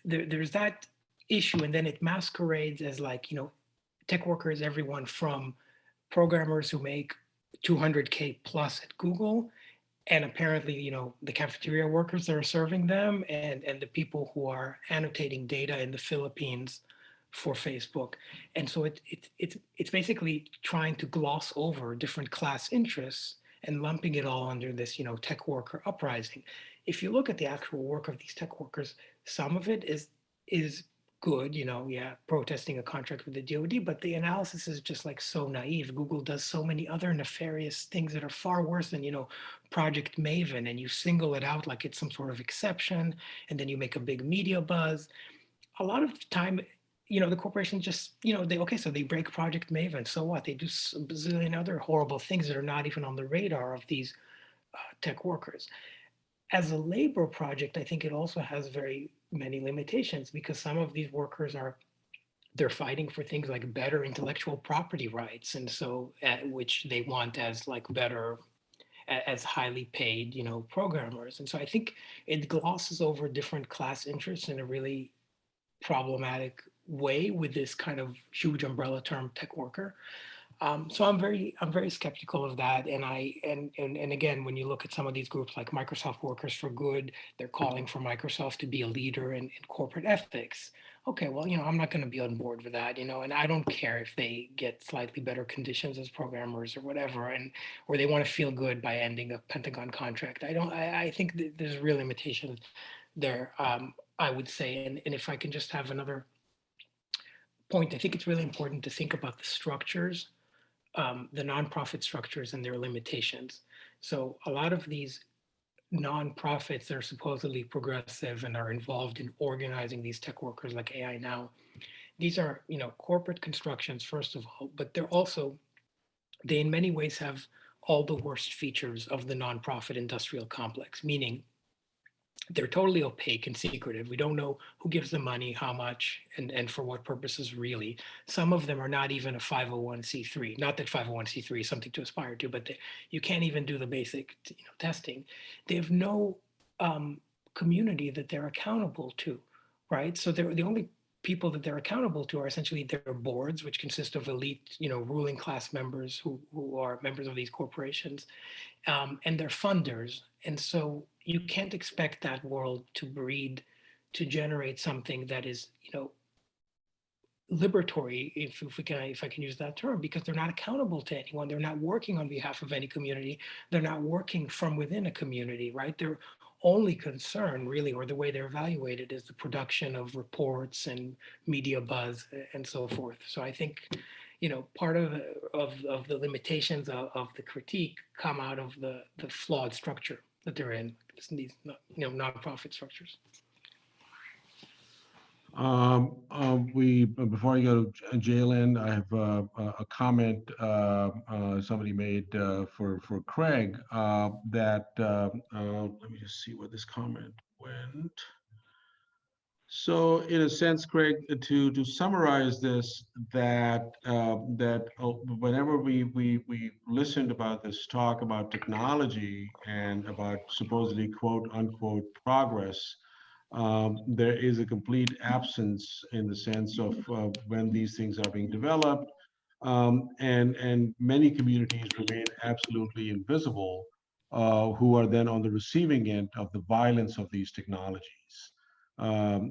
there's that issue, and then it masquerades as like tech worker is everyone from programmers who make 200K plus at Google, and apparently, the cafeteria workers that are serving them, and the people who are annotating data in the Philippines for Facebook. And so it's basically trying to gloss over different class interests and lumping it all under this, tech worker uprising. If you look at the actual work of these tech workers, some of it is good, protesting a contract with the DoD, but the analysis is just like so naive. Google does so many other nefarious things that are far worse than, Project Maven, and you single it out like it's some sort of exception, and then you make a big media buzz. A lot of the time, the corporation just, they break Project Maven, so what? They do a bazillion other horrible things that are not even on the radar of these tech workers. as a labor project, I think it also has very many limitations because some of these workers they're fighting for things like better intellectual property rights, and so which they want as like better as highly paid, programmers. And so I think it glosses over different class interests in a really problematic way with this kind of huge umbrella term tech worker. So I'm very skeptical of that. And again, when you look at some of these groups like Microsoft Workers for Good, they're calling for Microsoft to be a leader in corporate ethics. Okay, well, I'm not going to be on board with that, and I don't care if they get slightly better conditions as programmers or whatever, or they want to feel good by ending a Pentagon contract. I think there's real limitations there, I would say. And if I can just have another point, I think it's really important to think about the structures, the nonprofit structures and their limitations. So a lot of these nonprofits that are supposedly progressive and are involved in organizing these tech workers like AI Now, these are, corporate constructions, first of all, but they in many ways have all the worst features of the nonprofit industrial complex, meaning they're totally opaque and secretive. We don't know who gives the money, how much, and for what purposes really. Some of them are not even a 501c3. Not that 501c3 is something to aspire to, but you can't even do the basic testing. They have no community that they're accountable to, right? So they're the only people that they're accountable to are essentially their boards, which consist of elite, ruling class members who are members of these corporations, and their funders. And so you can't expect that world to generate something that is, liberatory, if I can use that term, because they're not accountable to anyone. They're not working on behalf of any community. They're not working from within a community, right? Their only concern, really, or the way they're evaluated, is the production of reports and media buzz and so forth. So I think, part of the limitations of the critique come out of the flawed structure that they're in, these nonprofit structures. Before I go to Jalen, I have a comment somebody made for Craig that let me just see where this comment went. So, in a sense, Craig, to summarize this, whenever we listened about this talk about technology and about supposedly quote unquote progress, there is a complete absence in the sense of when these things are being developed, and many communities remain absolutely invisible, who are then on the receiving end of the violence of these technologies.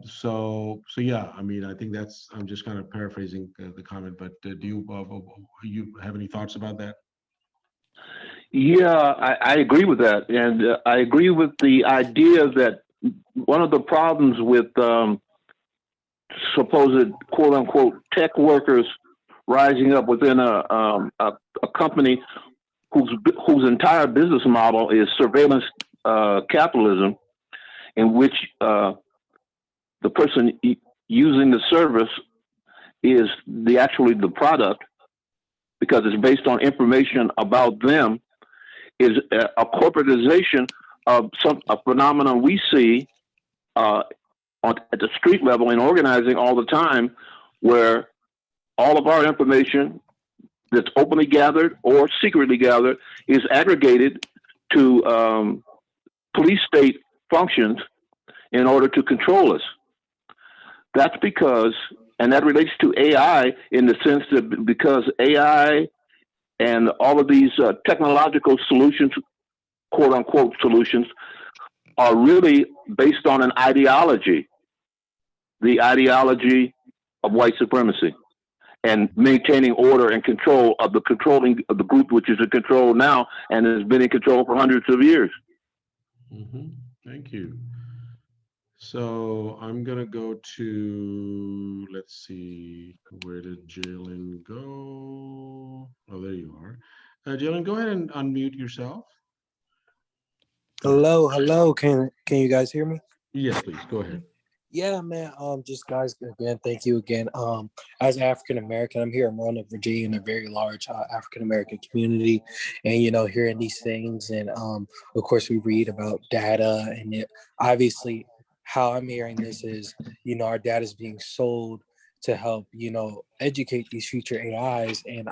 So yeah, I mean, I think I'm just kind of paraphrasing the comment, but do you have any thoughts about that? Yeah, I agree with that. And I agree with the idea that one of the problems with supposed quote unquote tech workers rising up within a company whose entire business model is surveillance capitalism, in which the person using the service is actually the product, because it's based on information about them, is a corporatization of a phenomenon we see at the street level in organizing all the time, where all of our information that's openly gathered or secretly gathered is aggregated to police state functions in order to control us. That's because, and that relates to AI in the sense that because AI and all of these technological solutions, quote unquote solutions, are really based on an ideology, the ideology of white supremacy, and maintaining order and control of the group which is in control now and has been in control for hundreds of years. Mm-hmm. Thank you. So I'm gonna go to, let's see, where did Jalen go? Oh, there you are. Jalen, go ahead and unmute yourself. Hello. Can you guys hear me? Yes, please, go ahead. Yeah, man. Just guys, again, thank you again. As African American, I'm here in Roanoke, Virginia, in a very large African American community, and hearing these things, and of course, we read about data, and obviously, how I'm hearing this is, our data is being sold to help, educate these future AIs, and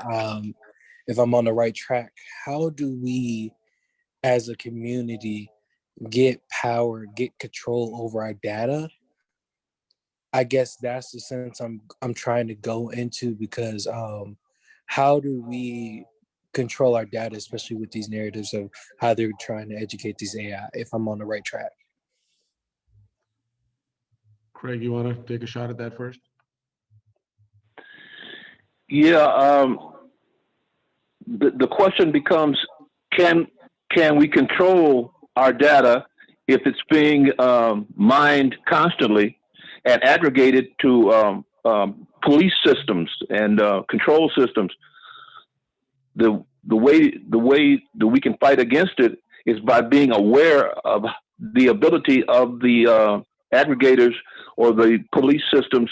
if I'm on the right track, how do we, as a community, get power, get control over our data? I guess that's the sense I'm trying to go into, because how do we control our data, especially with these narratives of how they're trying to educate these AI, if I'm on the right track? Craig, you want to take a shot at that first? Yeah, the question becomes, can we control our data if it's being mined constantly and aggregated to police systems and control systems? The way that we can fight against it is by being aware of the ability of the aggregators or the police systems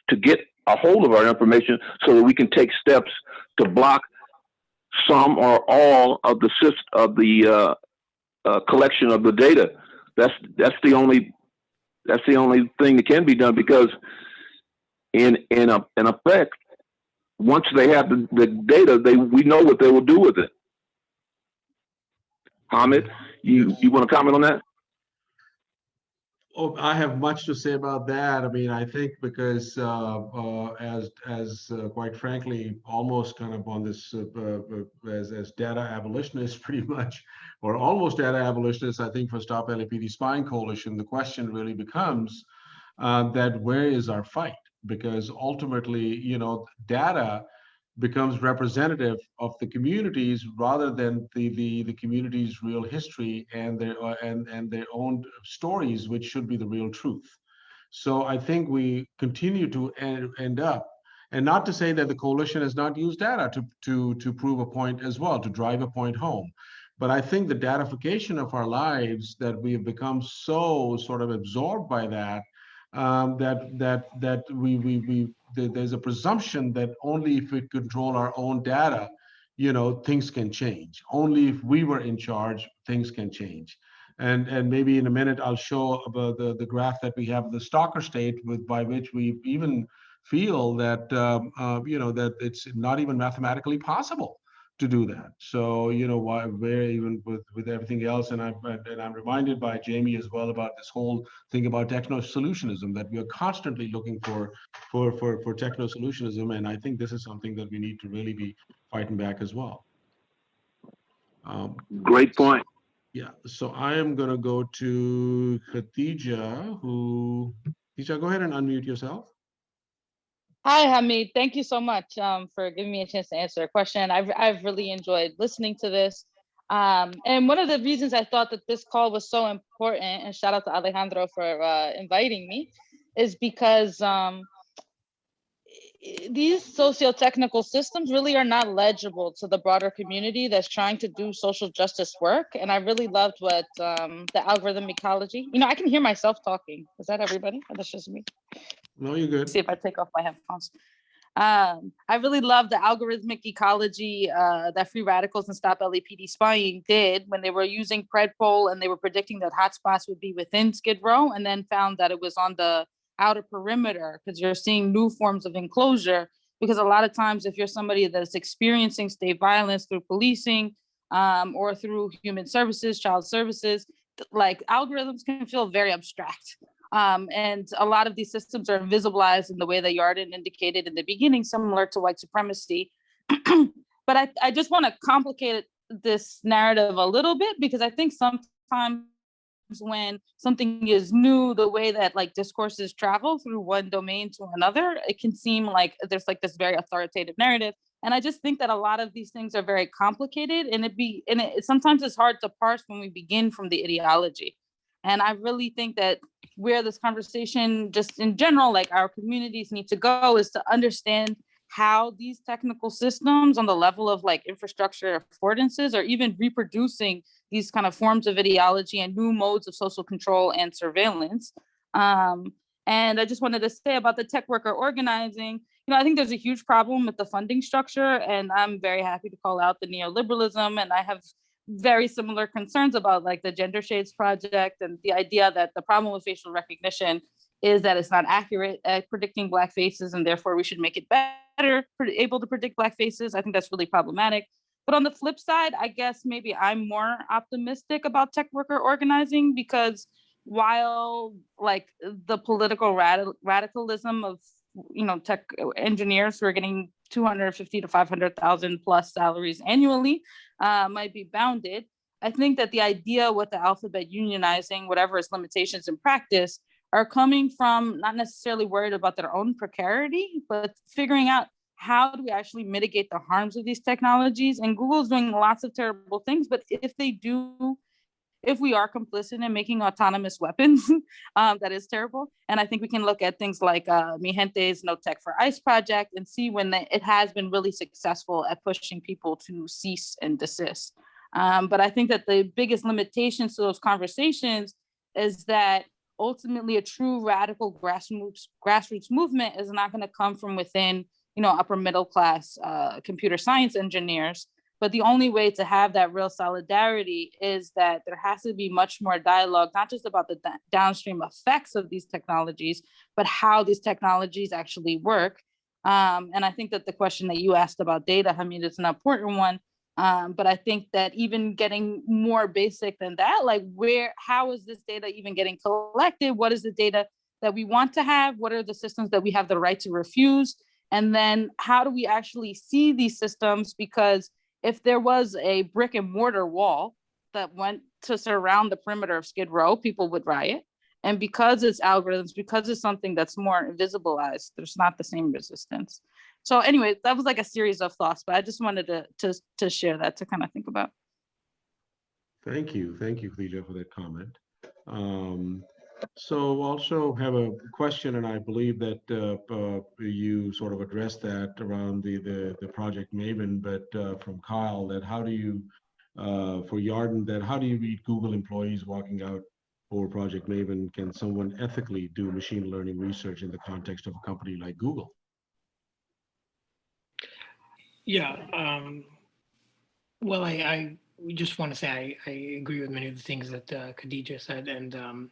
to get a hold of our information, so that we can take steps to block some or all of the collection of the data. That's the only thing that can be done, because in effect, once they have the data, we know what they will do with it. Hamid, you want to comment on that? Oh, I have much to say about that. I mean, I think because quite frankly, almost kind of on this as data abolitionists, pretty much, or almost data abolitionists, I think for Stop LAPD Spying Coalition, the question really becomes that where is our fight? Because ultimately, data becomes representative of the communities rather than the community's real history and their own stories, which should be the real truth. So I think we continue to end up, and not to say that the coalition has not used data to prove a point as well, to drive a point home. But I think the datification of our lives, that we have become so sort of absorbed by that, that there's a presumption that only if we control our own data, things can change. Only if we were in charge, things can change. And maybe in a minute I'll show about the graph that we have, the stalker state, by which we even feel that that it's not even mathematically possible to do that. So why, where even with everything else, and I'm reminded by Jamie as well about this whole thing about techno solutionism, that we are constantly looking for techno solutionism, and I think this is something that we need to really be fighting back as well. Great point. Yeah, so I am going to go to Khadija, Khadija, go ahead and unmute yourself. Hi, Hamid. Thank you so much for giving me a chance to answer a question. I've really enjoyed listening to this. And one of the reasons I thought that this call was so important, and shout out to Alejandro for inviting me, is because these socio-technical systems really are not legible to the broader community that's trying to do social justice work. And I really loved what the algorithm ecology, I can hear myself talking. Is that everybody? Or that's just me? No, you're good. See if I take off my headphones. I really love the algorithmic ecology that Free Radicals and Stop LAPD Spying did when they were using Predpol, and they were predicting that hotspots would be within Skid Row, and then found that it was on the outer perimeter, because you're seeing new forms of enclosure. Because a lot of times, if you're somebody that's experiencing state violence through policing or through human services, child services, like algorithms can feel very abstract. And a lot of these systems are invisibilized in the way that Yarden indicated in the beginning, similar to white supremacy. But I just want to complicate this narrative a little bit, because I think sometimes when something is new, the way that like discourses travel through one domain to another, it can seem like there's like this very authoritative narrative. And I just think that a lot of these things are very complicated, and sometimes it's hard to parse when we begin from the ideology. And I really think that where this conversation, just in general, like our communities need to go, is to understand how these technical systems on the level of like infrastructure affordances are even reproducing these kind of forms of ideology and new modes of social control and surveillance. And I just wanted to say about the tech worker organizing, I think there's a huge problem with the funding structure, and I'm very happy to call out the neoliberalism. And I have very similar concerns about like the Gender Shades Project and the idea that the problem with facial recognition is that it's not accurate at predicting Black faces, and therefore we should make it better, able to predict Black faces. I think that's really problematic. But on the flip side, I guess maybe I'm more optimistic about tech worker organizing, because while like the political radicalism of tech engineers who are getting 250 to 500,000 plus salaries annually might be bounded, I think that the idea with the alphabet unionizing whatever its limitations in practice are coming from not necessarily worried about their own precarity, but figuring out how do we actually mitigate the harms of these technologies. And Google's doing lots of terrible things, but if we are complicit in making autonomous weapons, that is terrible. And I think we can look at things like Mi Gente's No Tech for ICE project and see when it has been really successful at pushing people to cease and desist. But I think that the biggest limitations to those conversations is that ultimately a true radical grassroots movement is not going to come from within, upper middle class computer science engineers. But the only way to have that real solidarity is that there has to be much more dialogue, not just about the downstream effects of these technologies, but how these technologies actually work. And I think that the question that you asked about data, Hamid, is an important one. But I think that even getting more basic than that, like how is this data even getting collected? What is the data that we want to have? What are the systems that we have the right to refuse? And then how do we actually see these systems? Because if there was a brick and mortar wall that went to surround the perimeter of Skid Row, people would riot. And because it's algorithms, because it's something that's more visibilized, there's not the same resistance. So anyway, that was like a series of thoughts, but I just wanted to share that to kind of think about. Thank you, Khadija, for that comment. So also have a question, and I believe that you sort of addressed that around the Project Maven, but from Kyle, that how do you, for Yarden, that how do you read Google employees walking out for Project Maven? Can someone ethically do machine learning research in the context of a company like Google? Yeah. Well, I just want to say I agree with many of the things that Khadija said, and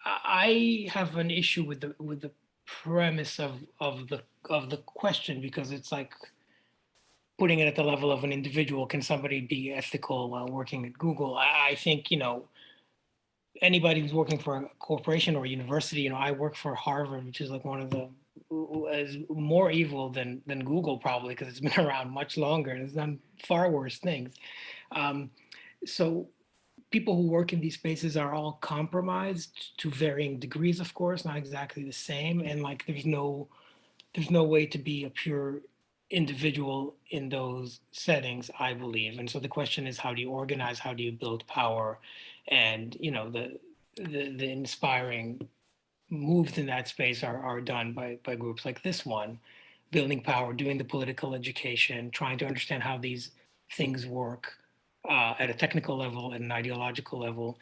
I have an issue with the premise of the question, because it's like putting it at the level of an individual. Can somebody be ethical while working at Google? I think anybody who's working for a corporation or a university. I work for Harvard, which is like one of the is more evil than Google, probably, because it's been around much longer and it's done far worse things. So people who work in these spaces are all compromised to varying degrees, of course, not exactly the same. And like there's no way to be a pure individual in those settings, I believe. And so the question is, how do you organize? How do you build power? And the inspiring moves in that space are done by groups like this one, building power, doing the political education, trying to understand how these things work at a technical level and an ideological level.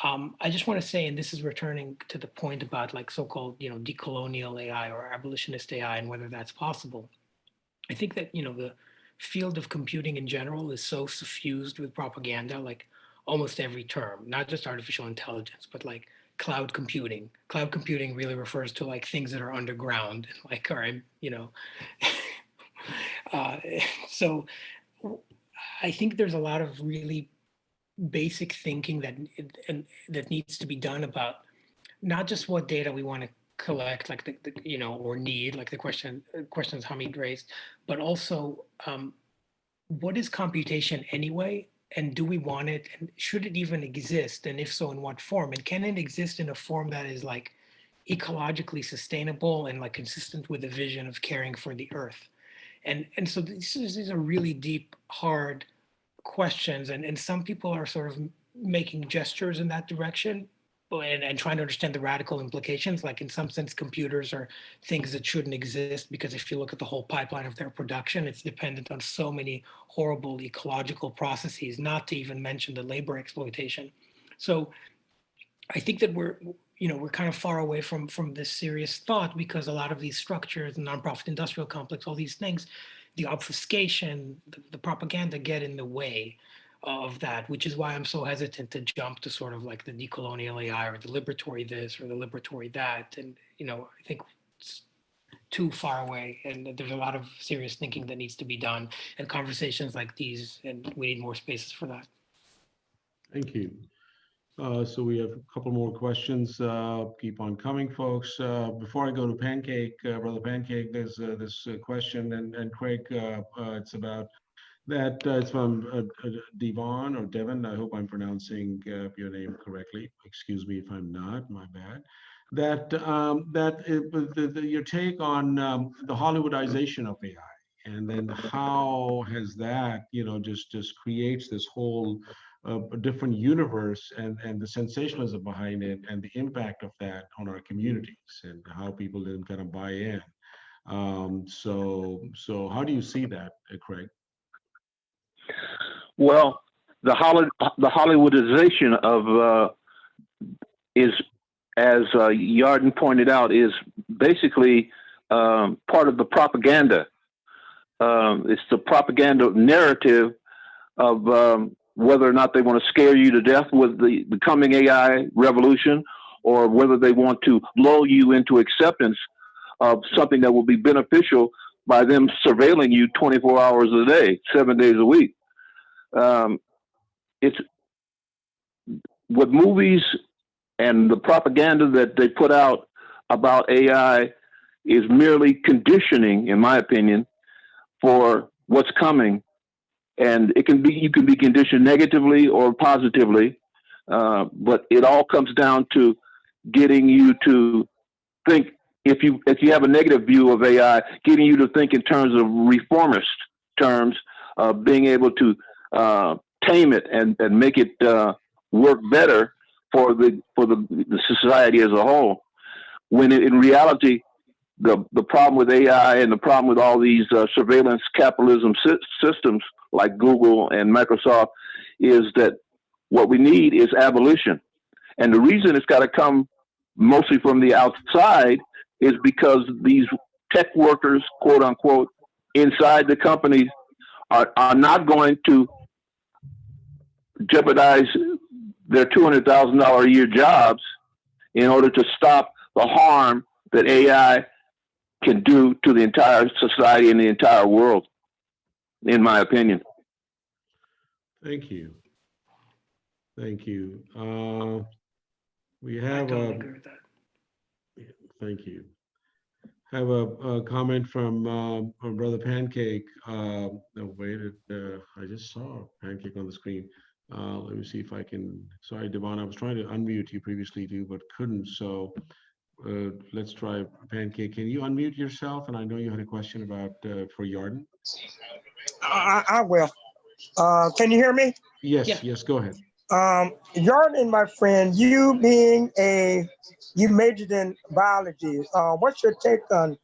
I just want to say, and this is returning to the point about like so-called, decolonial AI or abolitionist AI and whether that's possible. I think that, the field of computing in general is so suffused with propaganda, like almost every term, not just artificial intelligence, but like cloud computing. Cloud computing really refers to like things that are underground, like, all right, uh, so I think there's a lot of really basic thinking that needs to be done about not just what data we want to collect, like or need, like the questions Hamid raised, but also what is computation anyway, and do we want it, and should it even exist, and if so, in what form, and can it exist in a form that is like ecologically sustainable and like consistent with the vision of caring for the earth, and so these are really deep, hard questions, and some people are sort of making gestures in that direction, and trying to understand the radical implications. Like in some sense, computers are things that shouldn't exist, because if you look at the whole pipeline of their production, it's dependent on so many horrible ecological processes, not to even mention the labor exploitation. So I think that we're kind of far away from this serious thought, because a lot of these structures, the nonprofit industrial complex, all these things, the obfuscation, the propaganda get in the way of that, which is why I'm so hesitant to jump to sort of like the decolonial AI or the liberatory this or the liberatory that. And, I think it's too far away, and there's a lot of serious thinking that needs to be done, and conversations like these, and we need more spaces for that. Thank you. So we have a couple more questions. Keep on coming, folks. Before I go to Pancake, Brother Pancake, there's this question, and Craig, it's about that. It's from Devon or Devon. I hope I'm pronouncing your name correctly. Excuse me if I'm not. My bad. Your take on the Hollywoodization of AI, and then how has that, just creates this whole a different universe, and the sensationalism behind it, and the impact of that on our communities, and how people didn't kind of buy in. So how do you see that, Craig? Well, the Hollywoodization of is, as Yarden pointed out, is basically part of the propaganda. It's the propaganda narrative of whether or not they want to scare you to death with the coming AI revolution, or whether they want to lull you into acceptance of something that will be beneficial by them surveilling you 24 hours a day, 7 days a week. It's with movies and the propaganda that they put out about AI is merely conditioning, in my opinion, for what's coming. And you can be conditioned negatively or positively, but it all comes down to getting you to think. If you have a negative view of AI, getting you to think in terms of reformist terms, being able to tame it and make it work better for the society as a whole. When in reality, the problem with AI and the problem with all these surveillance capitalism systems like Google and Microsoft is that what we need is abolition. And the reason it's got to come mostly from the outside is because these tech workers, quote unquote, inside the companies are not going to jeopardize their $200,000 a year jobs in order to stop the harm that AI can do to the entire society and the entire world, in my opinion. Thank you. Thank you. We have I totally agree with that. Thank you. Have a comment from Brother Pancake. No, wait, I just saw Pancake on the screen. Let me see if I can. Sorry, Devon, I was trying to unmute you previously too, but couldn't. So let's try Pancake. Can you unmute yourself? And I know you had a question about for Yarden. I will. Can you hear me? Yes, Yeah. yes, go ahead. Yarden, my friend, you majored in biology. What's your take on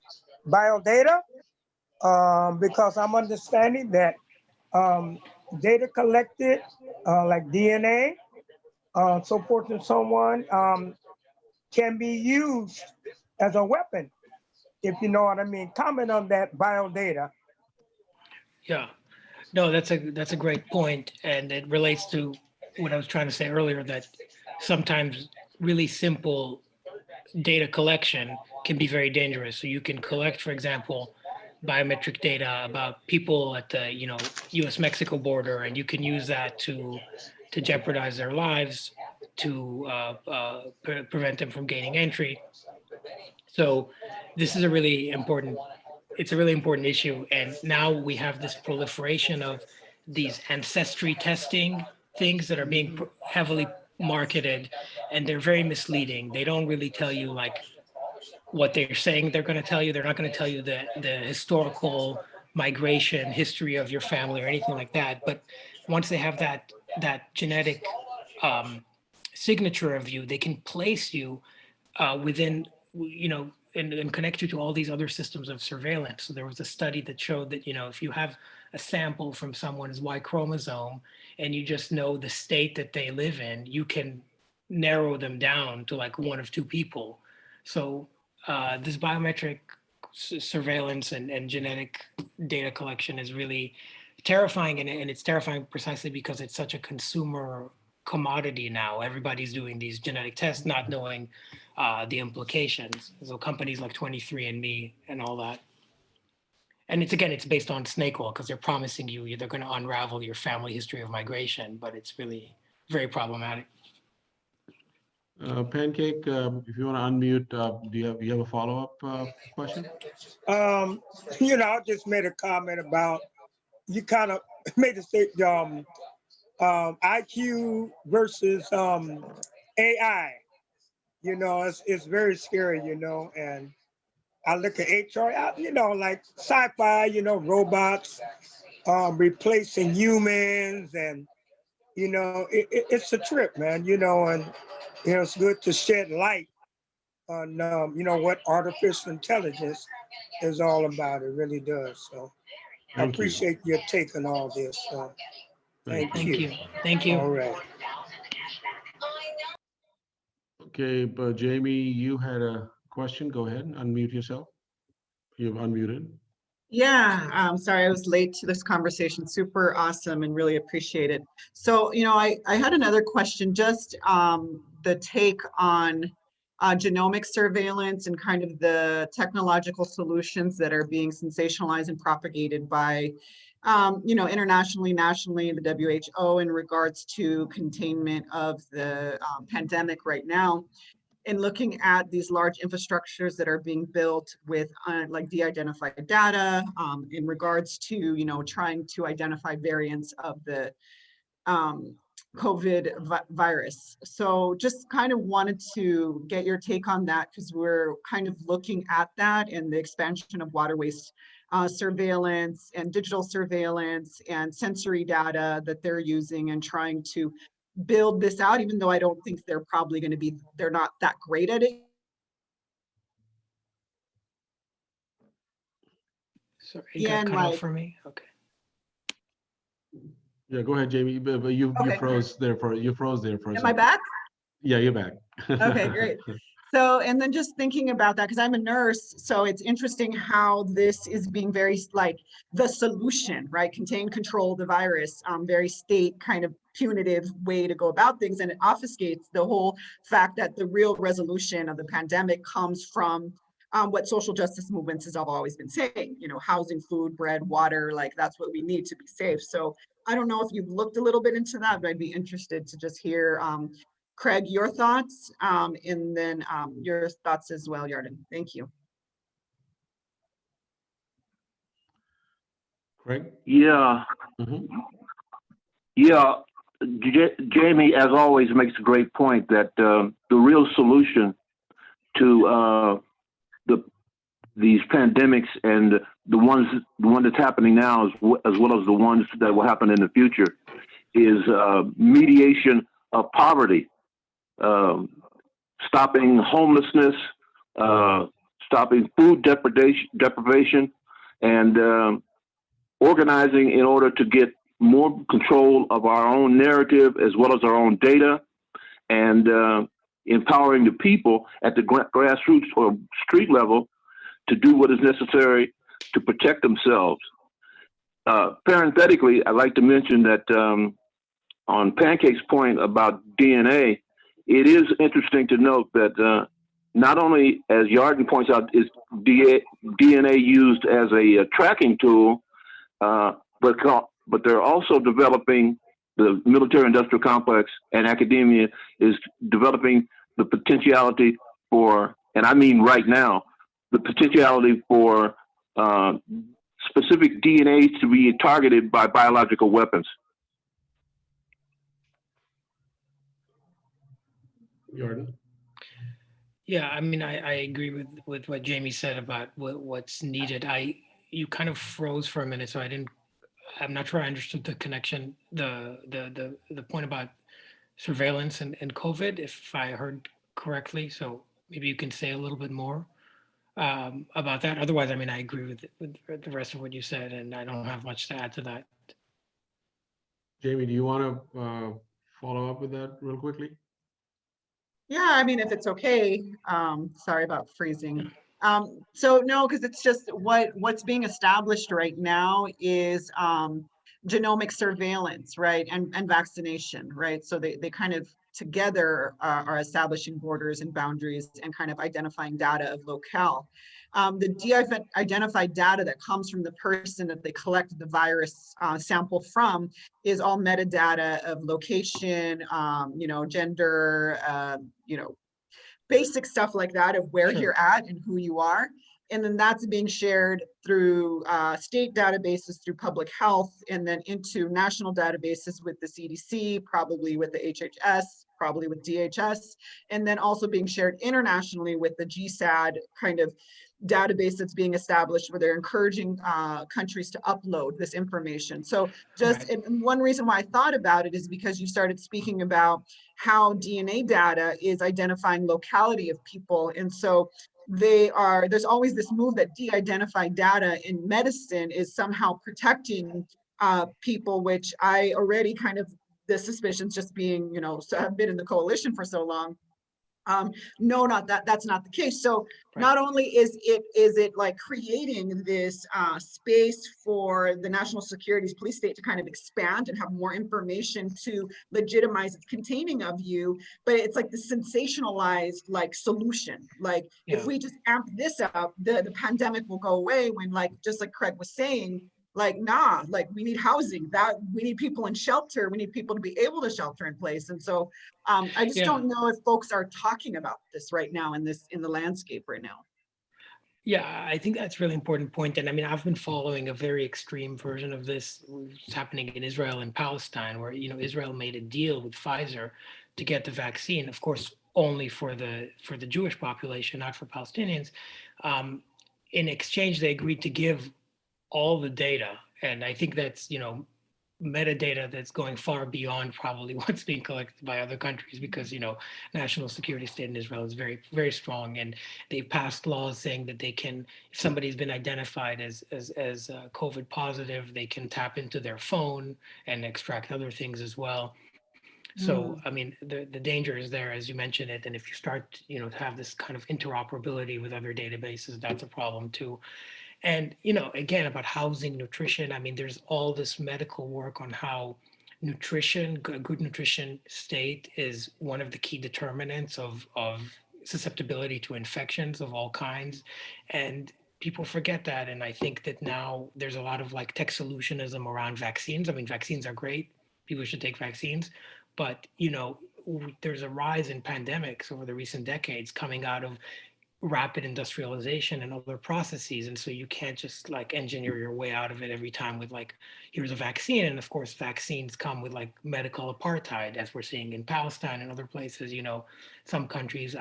biodata? Because I'm understanding that data collected, like DNA, so forth and so on, can be used as a weapon, if you know what I mean. Comment on that biodata. Yeah, no, that's a great point, and it relates to what I was trying to say earlier, that sometimes really simple data collection can be very dangerous. So you can collect, for example, biometric data about people at the U.S.-Mexico border, and you can use that to jeopardize their lives, to prevent them from gaining entry. So this is a really important issue. And now we have this proliferation of these ancestry testing things that are being heavily marketed, and they're very misleading. They don't really tell you like what they're saying they're going to tell you. They're not going to tell you the historical migration history of your family or anything like that. But once they have that genetic signature of you, they can place you within, and connect you to all these other systems of surveillance. So there was a study that showed that, if you have a sample from someone's Y chromosome and you just know the state that they live in, you can narrow them down to like one of two people. So this biometric surveillance and genetic data collection is really terrifying, and it's terrifying precisely because it's such a consumer commodity now. Everybody's doing these genetic tests, not knowing the implications. So companies like 23andMe and all that. And it's based on snake oil because they're promising you they're going to unravel your family history of migration, but it's really very problematic. Pancake, if you want to unmute, do you have a follow-up question? I just made a comment about, you kind of made a statement, IQ versus AI. It's very scary, and I look at HR, like sci-fi, robots replacing humans, and it's a trip, man. And it's good to shed light on what artificial intelligence is all about. It really does. So I appreciate your take on all this. Thank you. Thank you. All right. Okay, but Jamie, you had a question. Go ahead and unmute yourself. You've unmuted. Yeah, sorry, I was late to this conversation. Super awesome and really appreciate it. So, I had another question, just the take on genomic surveillance and kind of the technological solutions that are being sensationalized and propagated by, internationally, nationally, the WHO in regards to containment of the pandemic right now. And looking at these large infrastructures that are being built with like de-identified data in regards to, trying to identify variants of the COVID virus. So just kind of wanted to get your take on that, because we're kind of looking at that and the expansion of water waste surveillance and digital surveillance and sensory data that they're using and trying to build this out, even though I don't think they're probably going to be, they're not that great at it. Sorry, it got cut off for me. Okay. Yeah, go ahead, Jamie. But you froze there for a second. Am I back? Yeah, you're back. Okay, great. So, and then just thinking about that, because I'm a nurse, so it's interesting how this is being very like the solution, right? Contain, control the virus, very state kind of punitive way to go about things. And it obfuscates the whole fact that the real resolution of the pandemic comes from what social justice movements have always been saying, housing, food, bread, water, like that's what we need to be safe. So I don't know if you've looked a little bit into that, but I'd be interested to just hear Craig, your thoughts, and then your thoughts as well, Yarden. Thank you. Craig? Yeah. Mm-hmm. Yeah. Jamie, as always, makes a great point that the real solution to these pandemics and the one that's happening now, as well as the ones that will happen in the future, is mediation of poverty. Stopping homelessness, stopping food deprivation, and organizing in order to get more control of our own narrative as well as our own data, and empowering the people at the grassroots or street level to do what is necessary to protect themselves. Parenthetically, I'd like to mention that on Pancake's point about DNA, it is interesting to note that not only, as Yarden points out, is DNA used as a tracking tool, but they're also developing, the military-industrial complex and academia is developing the potentiality for, and I mean right now, the potentiality for specific DNA to be targeted by biological weapons. Yarden? Yeah, I mean, I agree with what Jamie said about what's needed. You kind of froze for a minute, so I'm not sure I understood the connection, the point about surveillance and COVID, if I heard correctly. So maybe you can say a little bit more about that. Otherwise, I mean, I agree with the rest of what you said, and I don't have much to add to that. Jamie, do you want to follow up with that real quickly? Yeah, I mean, if it's okay, sorry about freezing. So no, because it's just what's being established right now is genomic surveillance, right, and vaccination, right? So they kind of together are establishing borders and boundaries and kind of identifying data of locale. The de-identified data that comes from the person that they collected the virus sample from is all metadata of location, gender, basic stuff like that of where Sure. you're at and who you are. And then that's being shared through state databases, through public health, and then into national databases with the CDC, probably with the HHS, probably with DHS, and then also being shared internationally with the GSAD kind of database that's being established where they're encouraging countries to upload this information. So just Right. and one reason why I thought about it is because you started speaking about how DNA data is identifying locality of people. And so there's always this move that de-identified data in medicine is somehow protecting people, which I already kind of, the suspicions just being, so I've been in the coalition for so long. No, not that, that's not the case. So Right. not only is it like creating this space for the national securities police state to kind of expand and have more information to legitimize its containing of you, but it's like the sensationalized like solution. Like if Yeah. we just amp this up, the pandemic will go away, when like, just like Craig was saying, like, nah, like we need housing, that we need people in shelter, we need people to be able to shelter in place. And so I just Yeah. don't know if folks are talking about this right now in the landscape right now. Yeah, I think that's a really important point. And I mean, I've been following a very extreme version of this. It's happening in Israel and Palestine, where Israel made a deal with Pfizer to get the vaccine, of course, only for the Jewish population, not for Palestinians. Um, in exchange, they agreed to give all the data, and I think that's metadata that's going far beyond probably what's being collected by other countries, because national security state in Israel is very, very strong, and they've passed laws saying that they can, if somebody's been identified as COVID positive, they can tap into their phone and extract other things as well. So I mean, the danger is there, as you mentioned it, and if you start to have this kind of interoperability with other databases, that's a problem too. And again, about housing, nutrition, I mean, there's all this medical work on how nutrition, good nutrition state is one of the key determinants of susceptibility to infections of all kinds. And people forget that. And I think that now there's a lot of like tech solutionism around vaccines. I mean, vaccines are great. People should take vaccines. But, there's a rise in pandemics over the recent decades coming out of rapid industrialization and other processes, and so you can't just like engineer your way out of it every time with like, here's a vaccine. And of course vaccines come with like medical apartheid, as we're seeing in Palestine and other places. Some countries, I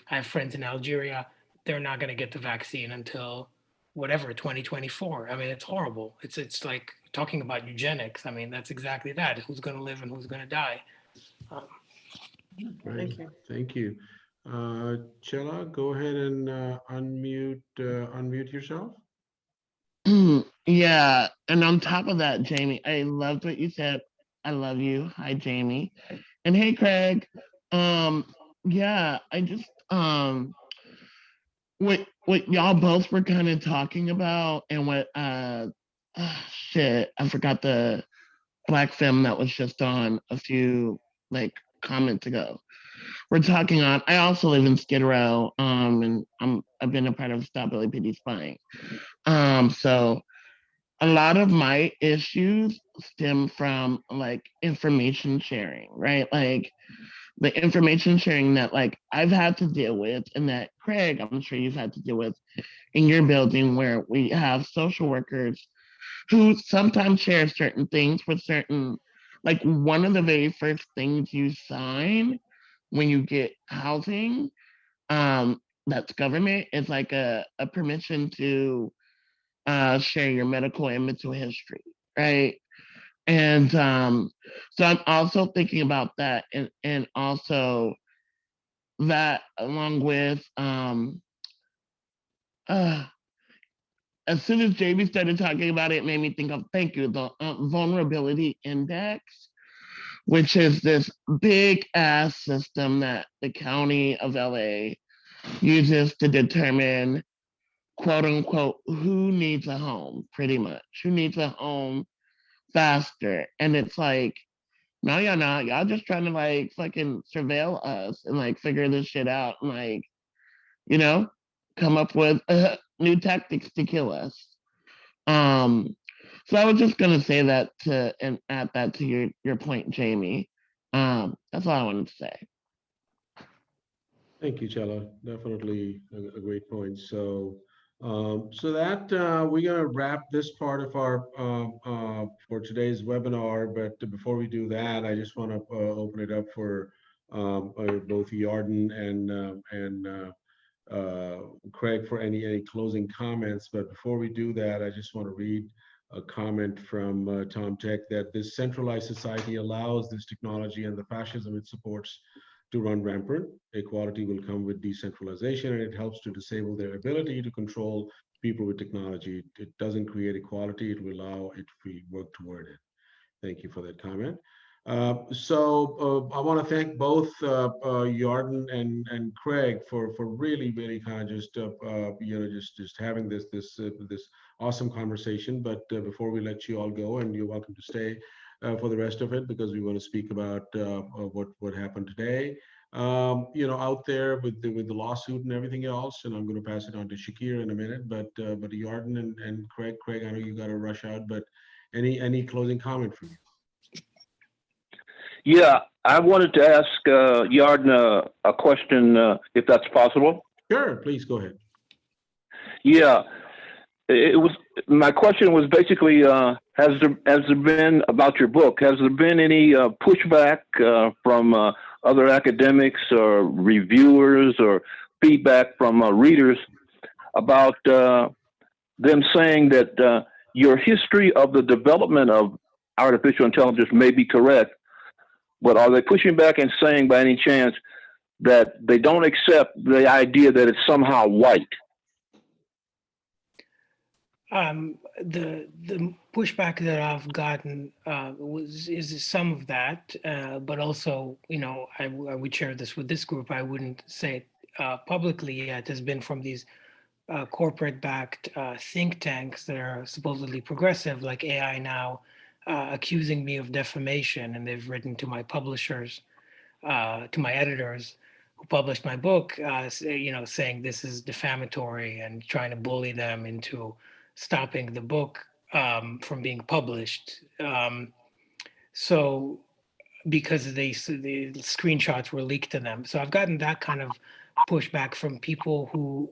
have friends in Algeria, they're not going to get the vaccine until whatever 2024. I mean, it's horrible. It's like talking about eugenics. I mean, that's exactly that. Who's going to live and who's going to die. Great. Thank you. Thank you. Chela, go ahead and unmute yourself. Yeah, and on top of that, Jamie, I loved what you said. I love you. Hi, Jamie. And hey, Craig. Yeah, I just what y'all both were kind of talking about, and what shit, I forgot the black film that was just on a few like comments ago. We're talking on. I also live in Skid Row, and I've been a part of Stop LAPD Spying. So a lot of my issues stem from like information sharing, right? Like the information sharing that like I've had to deal with, and that Craig, I'm sure you've had to deal with in your building, where we have social workers who sometimes share certain things with certain, like one of the very first things you sign when you get housing, that's government, is like a permission to share your medical and mental history, right? And so I'm also thinking about that, and also that along with uh, as soon as Jamie started talking about it, it made me think of, thank you, the vulnerability index, which is this big ass system that the county of LA uses to determine, quote unquote, who needs a home, pretty much, who needs a home faster. And it's like, no, y'all not. Y'all just trying to like fucking surveil us and like figure this shit out and like, you know, come up with new tactics to kill us. So I was just gonna say that to and add that to your point, Jamie. That's all I wanted to say. Thank you, Chella. Definitely a great point. So, so that we're going to wrap this part of our for today's webinar. But before we do that, I just want to open it up for both Yarden and Craig for any closing comments. But before we do that, I just want to read a comment from Tom Tech that this centralized society allows this technology and the fascism it supports to run rampant. Equality will come with decentralization, and it helps to disable their ability to control people with technology. It doesn't create equality, it will allow it if we work toward it. Thank you for that comment. I want to thank both Yarden and Craig for really kind of just just having this awesome conversation. But before we let you all go, and you're welcome to stay for the rest of it because we want to speak about what happened today. Out there with the lawsuit and everything else, and I'm going to pass it on to Shakir in a minute. But Yarden and Craig, I know you got to rush out, but any closing comment from you? Yeah, I wanted to ask Yarden a question, if that's possible. Sure, please go ahead. Yeah, it was. My question was basically, has there been about your book? Has there been any pushback from other academics or reviewers or feedback from readers about them saying that your history of the development of artificial intelligence may be correct? But are they pushing back and saying by any chance that they don't accept the idea that it's somehow white? The pushback that I've gotten is some of that, but also, I would share this with this group. I wouldn't say it publicly yet. Has been from these corporate-backed think tanks that are supposedly progressive, like AI Now, accusing me of defamation, and they've written to my publishers, to my editors who published my book, saying this is defamatory and trying to bully them into stopping the book from being published. So because the screenshots were leaked to them. So I've gotten that kind of pushback from people who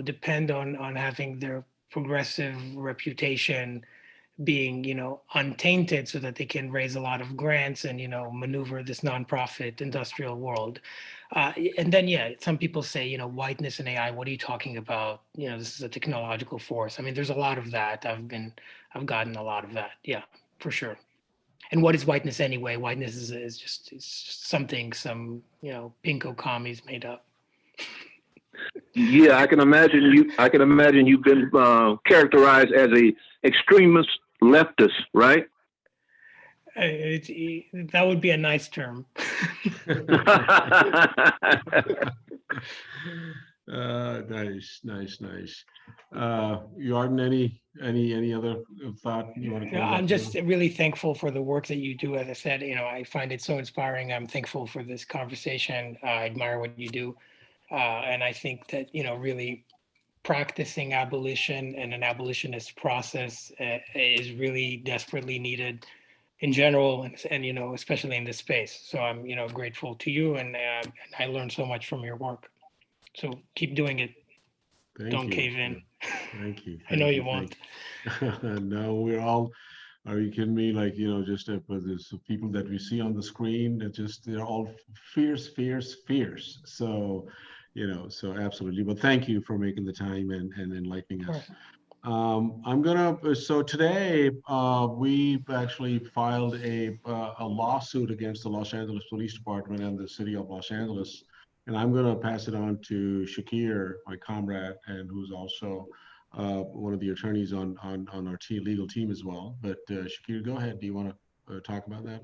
depend on having their progressive reputation being untainted so that they can raise a lot of grants and maneuver this nonprofit industrial world. And then some people say whiteness and AI, what are you talking about? This is a technological force. I mean, there's a lot of that. I've gotten a lot of that, for sure. And what is whiteness anyway? Whiteness is just something some pinko commies made up. Yeah, I can imagine you've been characterized as a extremist leftist, right? That would be a nice term. Nice. Yarden, any other thought you want to close? I'm just really thankful for the work that you do. As I said, I find it so inspiring. I'm thankful for this conversation. I admire what you do. And I think that, really practicing abolition and an abolitionist process is really desperately needed in general, and especially in this space. So I'm, grateful to you, and I learned so much from your work. So keep doing it. Don't cave in. Thank you. I know you won't. No, we're all. Are you kidding me? Like, just there's people that we see on the screen that they're all fierce. So, so absolutely. But thank you for making the time and enlightening us. So today we've actually filed a lawsuit against the Los Angeles Police Department and the city of Los Angeles. And I'm going to pass it on to Shakir, my comrade, and who's also one of the attorneys on our legal team as well. But Shakir, go ahead. Do you want to talk about that?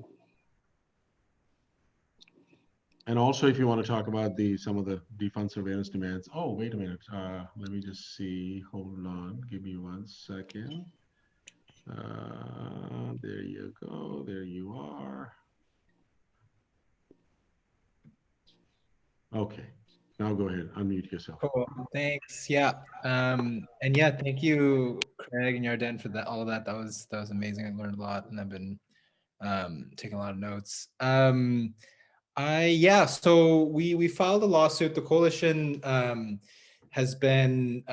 And also, if you want to talk about some of the defund surveillance demands. Oh, wait a minute. Let me just see. Hold on. Give me 1 second. There you go. There you are. Okay. Now go ahead. Unmute yourself. Cool. Thanks. Yeah. And yeah, thank you, Craig and Yarden, for that. All of that. That was amazing. I learned a lot, and I've been taking a lot of notes. Yeah. So we filed a lawsuit. The coalition has been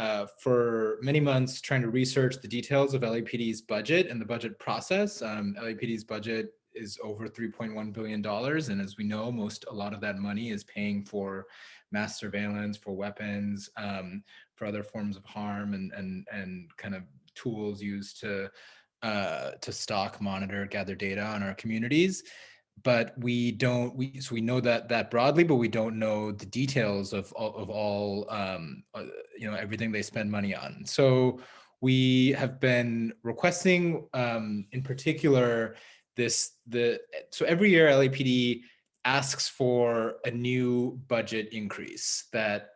for many months trying to research the details of LAPD's budget and the budget process. LAPD's budget is over $3.1 billion. And as we know, a lot of that money is paying for mass surveillance, for weapons, for other forms of harm and kind of tools used to stalk, monitor, gather data on our communities. But we know that broadly, but we don't know the details of all everything they spend money on. So we have been requesting, in particular, so every year LAPD asks for a new budget increase that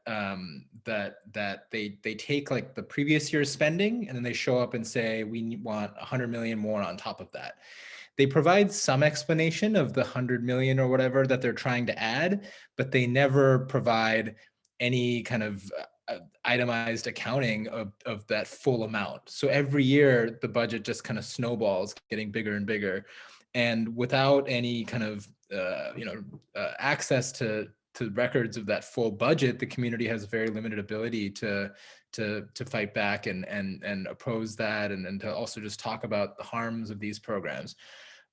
they take like the previous year's spending, and then they show up and say we want 100 million more on top of that. They provide some explanation of the 100 million or whatever that they're trying to add, but they never provide any kind of itemized accounting of that full amount. So every year the budget just kind of snowballs, getting bigger and bigger, and without any kind of access to records of that full budget, the community has very limited ability to fight back and oppose that, and to also just talk about the harms of these programs.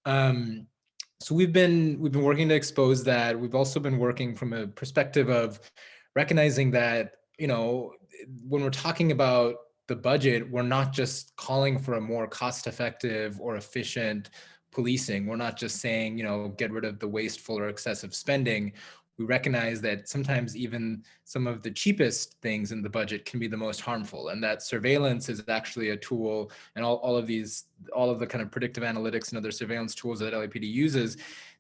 So we've been working to expose that. We've also been working from a perspective of recognizing that, when we're talking about the budget, we're not just calling for a more cost-effective or efficient policing. We're not just saying, get rid of the wasteful or excessive spending. We recognize that sometimes even some of the cheapest things in the budget can be the most harmful, and that surveillance is actually a tool, and all of the kind of predictive analytics and other surveillance tools that LAPD uses,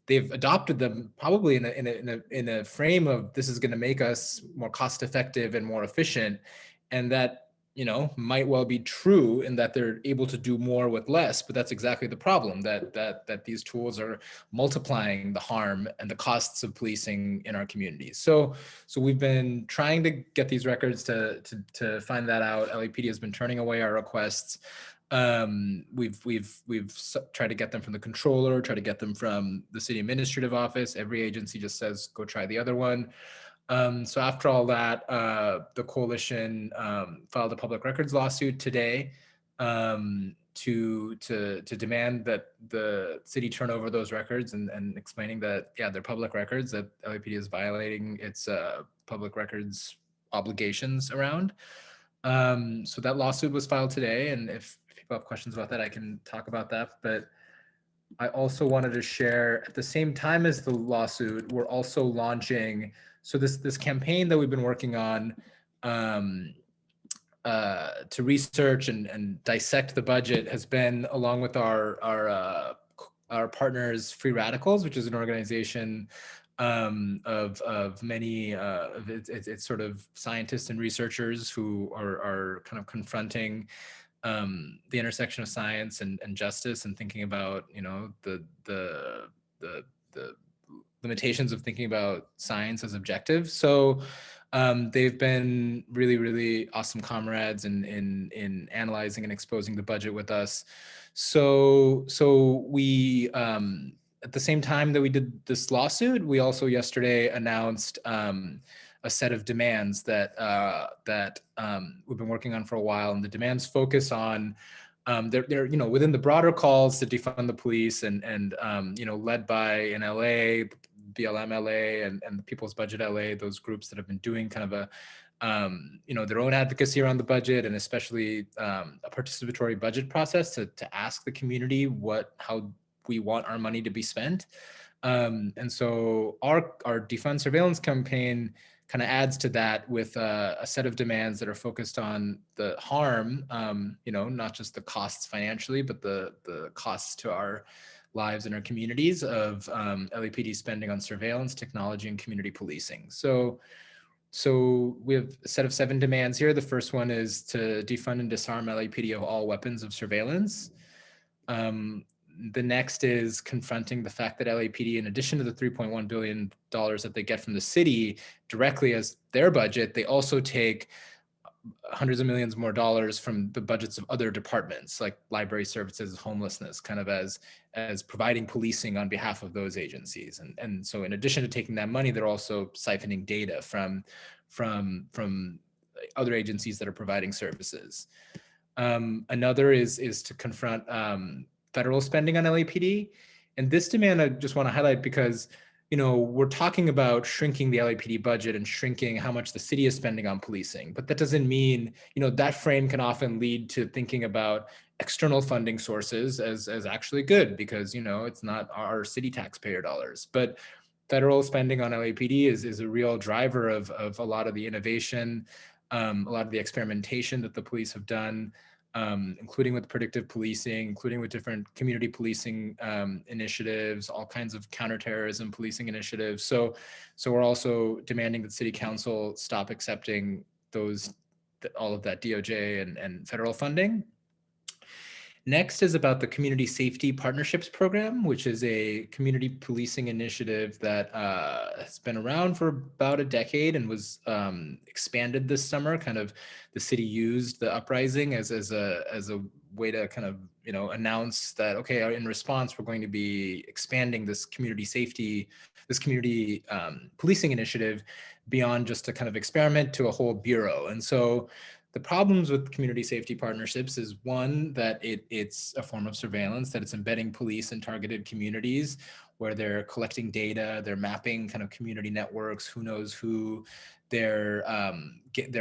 they've adopted them probably in a frame of this is going to make us more cost effective and more efficient, and that might well be true in that they're able to do more with less, but that's exactly the problem, that these tools are multiplying the harm and the costs of policing in our communities. So we've been trying to get these records to find that out. LAPD has been turning away our requests. We've tried to get them from the controller, try to get them from the city administrative office. Every agency just says, go try the other one. So after all that, the coalition filed a public records lawsuit today to demand that the city turn over those records, and explaining that, they're public records, that LAPD is violating its public records obligations around. So that lawsuit was filed today, and if people have questions about that, I can talk about that. But I also wanted to share, at the same time as the lawsuit, we're also launching, so this campaign that we've been working on to research and dissect the budget has been, along with our partners, Free Radicals, which is an organization of many it's sort of scientists and researchers who are kind of confronting the intersection of science and justice, and thinking about the limitations of thinking about science as objective. So they've been really, really awesome comrades in analyzing and exposing the budget with us. So we at the same time that we did this lawsuit, we also yesterday announced a set of demands that we've been working on for a while, and the demands focus on they're within the broader calls to defund the police, and led by in LA, BLM LA, and the People's Budget LA, those groups that have been doing kind of a their own advocacy around the budget, and especially a participatory budget process to ask the community how we want our money to be spent. And so our defund surveillance campaign kind of adds to that with a set of demands that are focused on the harm, not just the costs financially, but the costs to our lives in our communities of LAPD spending on surveillance, technology, and community policing. So we have a set of 7 demands here. The first one is to defund and disarm LAPD of all weapons of surveillance. The next is confronting the fact that LAPD, in addition to the $3.1 billion that they get from the city directly as their budget, they also take hundreds of millions more dollars from the budgets of other departments like library services, homelessness, kind of as providing policing on behalf of those agencies. And so in addition to taking that money, they're also siphoning data from other agencies that are providing services. Another is to confront federal spending on LAPD. And this demand I just want to highlight because, you know, we're talking about shrinking the LAPD budget and shrinking how much the city is spending on policing, but that doesn't mean, you know, that frame can often lead to thinking about external funding sources as actually good because, you know, it's not our city taxpayer dollars, but federal spending on LAPD is a real driver of a lot of the innovation, a lot of the experimentation that the police have done, including with predictive policing, including with different community policing initiatives, all kinds of counterterrorism policing initiatives. So we're also demanding that City Council stop accepting all of that DOJ and federal funding. Next is about the Community Safety Partnerships Program, which is a community policing initiative that has been around for about a decade and was expanded this summer. Kind of the city used the uprising as a way to kind of, you know, announce that, okay, in response, we're going to be expanding this community policing initiative beyond just a kind of experiment to a whole bureau. And so the problems with community safety partnerships is one, that it's a form of surveillance, that it's embedding police in targeted communities where they're collecting data, they're mapping kind of community networks, who knows who, they're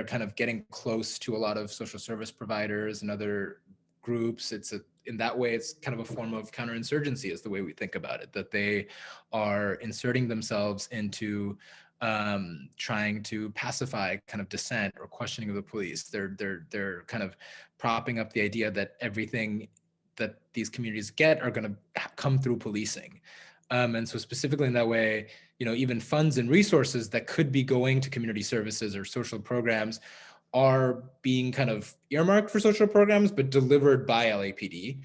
kind of getting close to a lot of social service providers and other groups. In that way, it's kind of a form of counterinsurgency is the way we think about it, that they are inserting themselves into trying to pacify kind of dissent or questioning of the police. They're kind of propping up the idea that everything that these communities get are going to come through policing. And so specifically in that way, you know, even funds and resources that could be going to community services or social programs are being kind of earmarked for social programs, but delivered by LAPD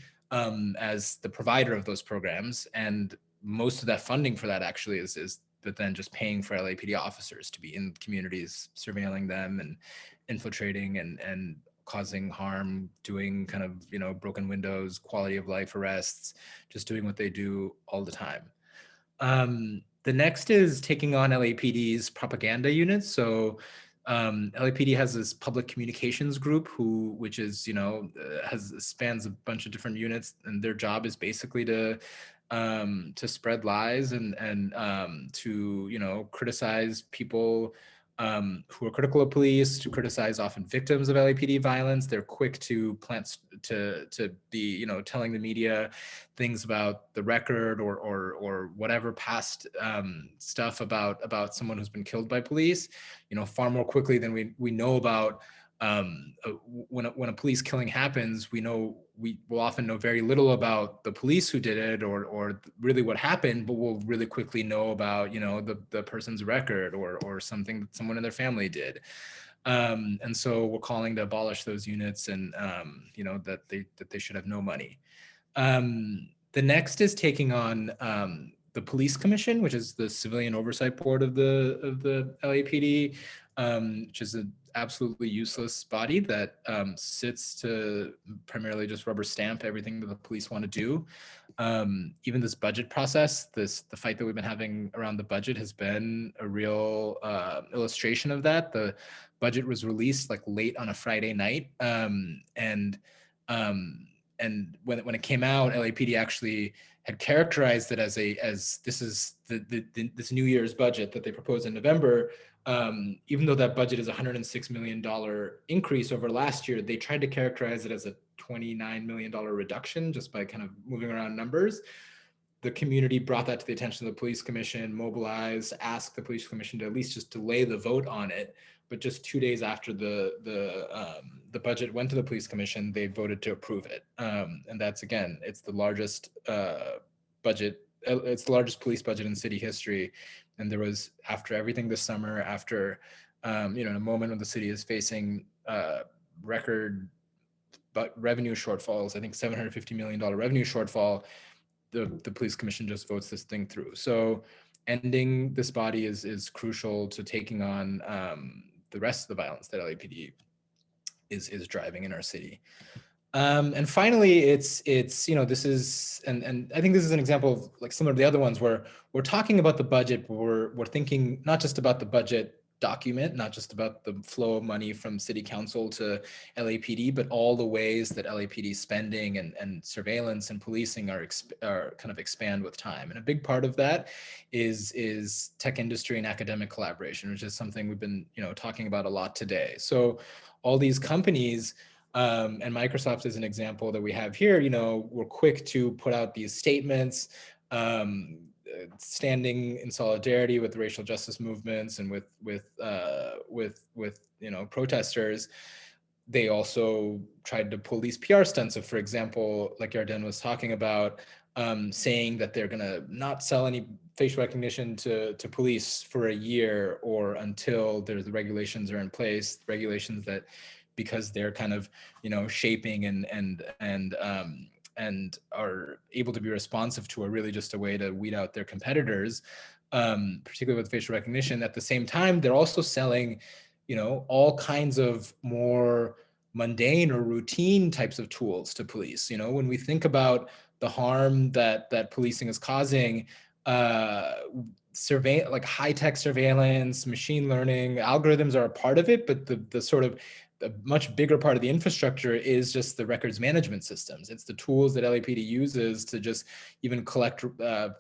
as the provider of those programs. And most of that funding for that actually is but then just paying for LAPD officers to be in communities, surveilling them and infiltrating and causing harm, doing kind of, you know, broken windows, quality of life arrests, just doing what they do all the time. The next is taking on LAPD's propaganda units. So LAPD has this public communications group which is, you know, spans a bunch of different units, and their job is basically to spread lies and to, you know, criticize people who are critical of police, to criticize often victims of LAPD violence. They're quick to be, you know, telling the media things about the record or whatever past stuff about someone who's been killed by police, you know, far more quickly than we know about. When a police killing happens, we will often know very little about the police who did it or really what happened, but we'll really quickly know about, you know, the person's record or something that someone in their family did. And so we're calling to abolish those units and, you know, that they should have no money. The next is taking on the Police Commission, which is the civilian oversight board of the LAPD, which is an absolutely useless body that sits to primarily just rubber stamp everything that the police want to do. Even this budget process, the fight that we've been having around the budget has been a real illustration of that. The budget was released like late on a Friday night, and when it came out, LAPD actually had characterized it as this is this New Year's budget that they proposed in November. Even though that budget is $106 million increase over last year, they tried to characterize it as a $29 million reduction just by kind of moving around numbers. The community brought that to the attention of the police commission, mobilized, asked the police commission to at least just delay the vote on it. But just 2 days after the budget went to the police commission, they voted to approve it. And that's, again, it's the largest budget. It's the largest police budget in city history. And there was, after everything this summer, after, in a moment when the city is facing record revenue shortfalls, I think $750 million revenue shortfall, the police commission just votes this thing through. So ending this body is crucial to taking on the rest of the violence that LAPD is driving in our city. And finally, it's this is, and I think this is an example of, like, similar to the other ones, where we're talking about the budget, but we're thinking not just about the budget document, not just about the flow of money from city council to LAPD, but all the ways that LAPD spending and surveillance and policing are kind of expand with time. And a big part of that is tech industry and academic collaboration, which is something we've been talking about a lot today. So all these companies, and Microsoft is an example that we have here, we're quick to put out these statements, standing in solidarity with the racial justice movements and with protesters. They also tried to pull these PR stunts of, for example, like Yarden was talking about, saying that they're gonna not sell any facial recognition to police for a year, or until the regulations are in place, regulations that, because they're kind of shaping and are able to be responsive to, are really just a way to weed out their competitors, particularly with facial recognition. At the same time, they're also selling, all kinds of more mundane or routine types of tools to police. When we think about the harm that policing is causing, like high-tech surveillance, machine learning, algorithms are a part of it, but the sort of a much bigger part of the infrastructure is just the records management systems. It's the tools that LAPD uses to just even collect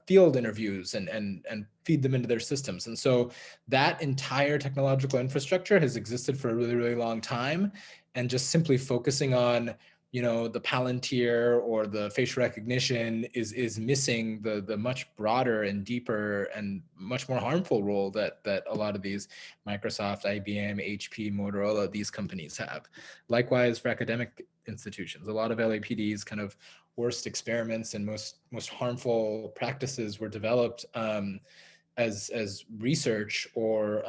field interviews and feed them into their systems. And so that entire technological infrastructure has existed for a really, really long time. And just simply focusing on the Palantir or the facial recognition is missing the much broader and deeper and much more harmful role that a lot of these Microsoft, IBM, HP, Motorola, these companies have. Likewise for academic institutions, a lot of LAPD's kind of worst experiments and most harmful practices were developed as research or